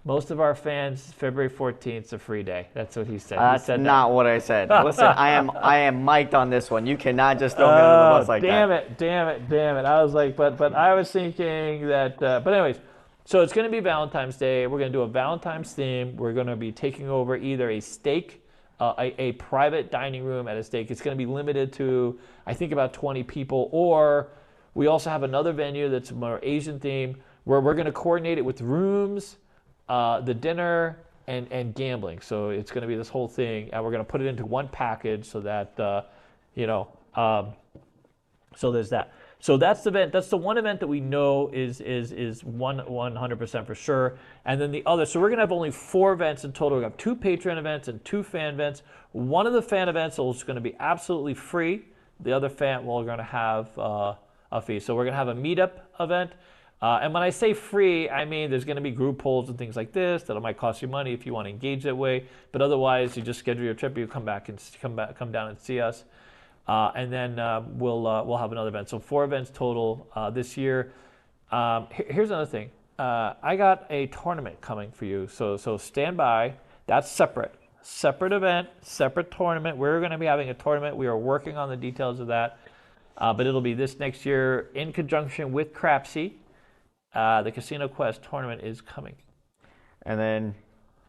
most of our fans, February 14th is a free day. That's what he said. That's not what I said. Listen, I am mic'd on this one. You cannot just throw me under the bus like that. Damn it. I was like, but I was thinking that, but anyways, so it's going to be Valentine's Day. We're going to do a Valentine's theme. We're going to be taking over either a steak, a private dining room at a steak. It's going to be limited to, I think, about 20 people. Or we also have another venue that's more Asian theme where we're going to coordinate it with rooms, the dinner, and gambling. So it's going to be this whole thing, and we're going to put it into one package so that, so there's that. So that's the event. That's the one event that we know is 100% for sure. And then the other, so we're going to have only 4 events in total. We have 2 Patreon events and 2 fan events. One of the fan events is going to be absolutely free. The other fan, we're going to have a fee. So we're going to have a meetup event. And when I say free, I mean there's going to be group polls and things like this that might cost you money if you want to engage that way. But otherwise, you just schedule your trip. You come down and see us, and then we'll have another event. So 4 events total this year. Here's another thing. I got a tournament coming for you. So stand by. That's separate event, separate tournament. We're going to be having a tournament. We are working on the details of that, but it'll be this next year in conjunction with Crapsy. The Casino Quest tournament is coming. And then,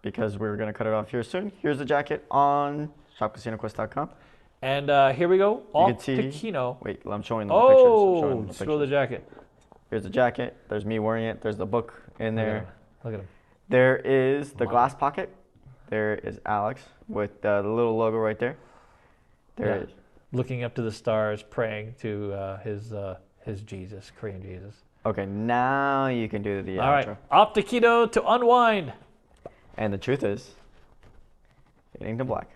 because we're going to cut it off here soon, here's the jacket on shopcasinoquest.com. And here we go. Off to Keno. Wait, I'm showing them the pictures. Oh, scroll the jacket. Here's the jacket. There's me wearing it. There's the book in there. Look at him. There is the glass pocket. There is Alex with the little logo right there. There is. Looking up to the stars, praying to his Jesus, Korean Jesus. Okay, now you can do the outro. All right, off to Keno to unwind. And the truth is, getting to black.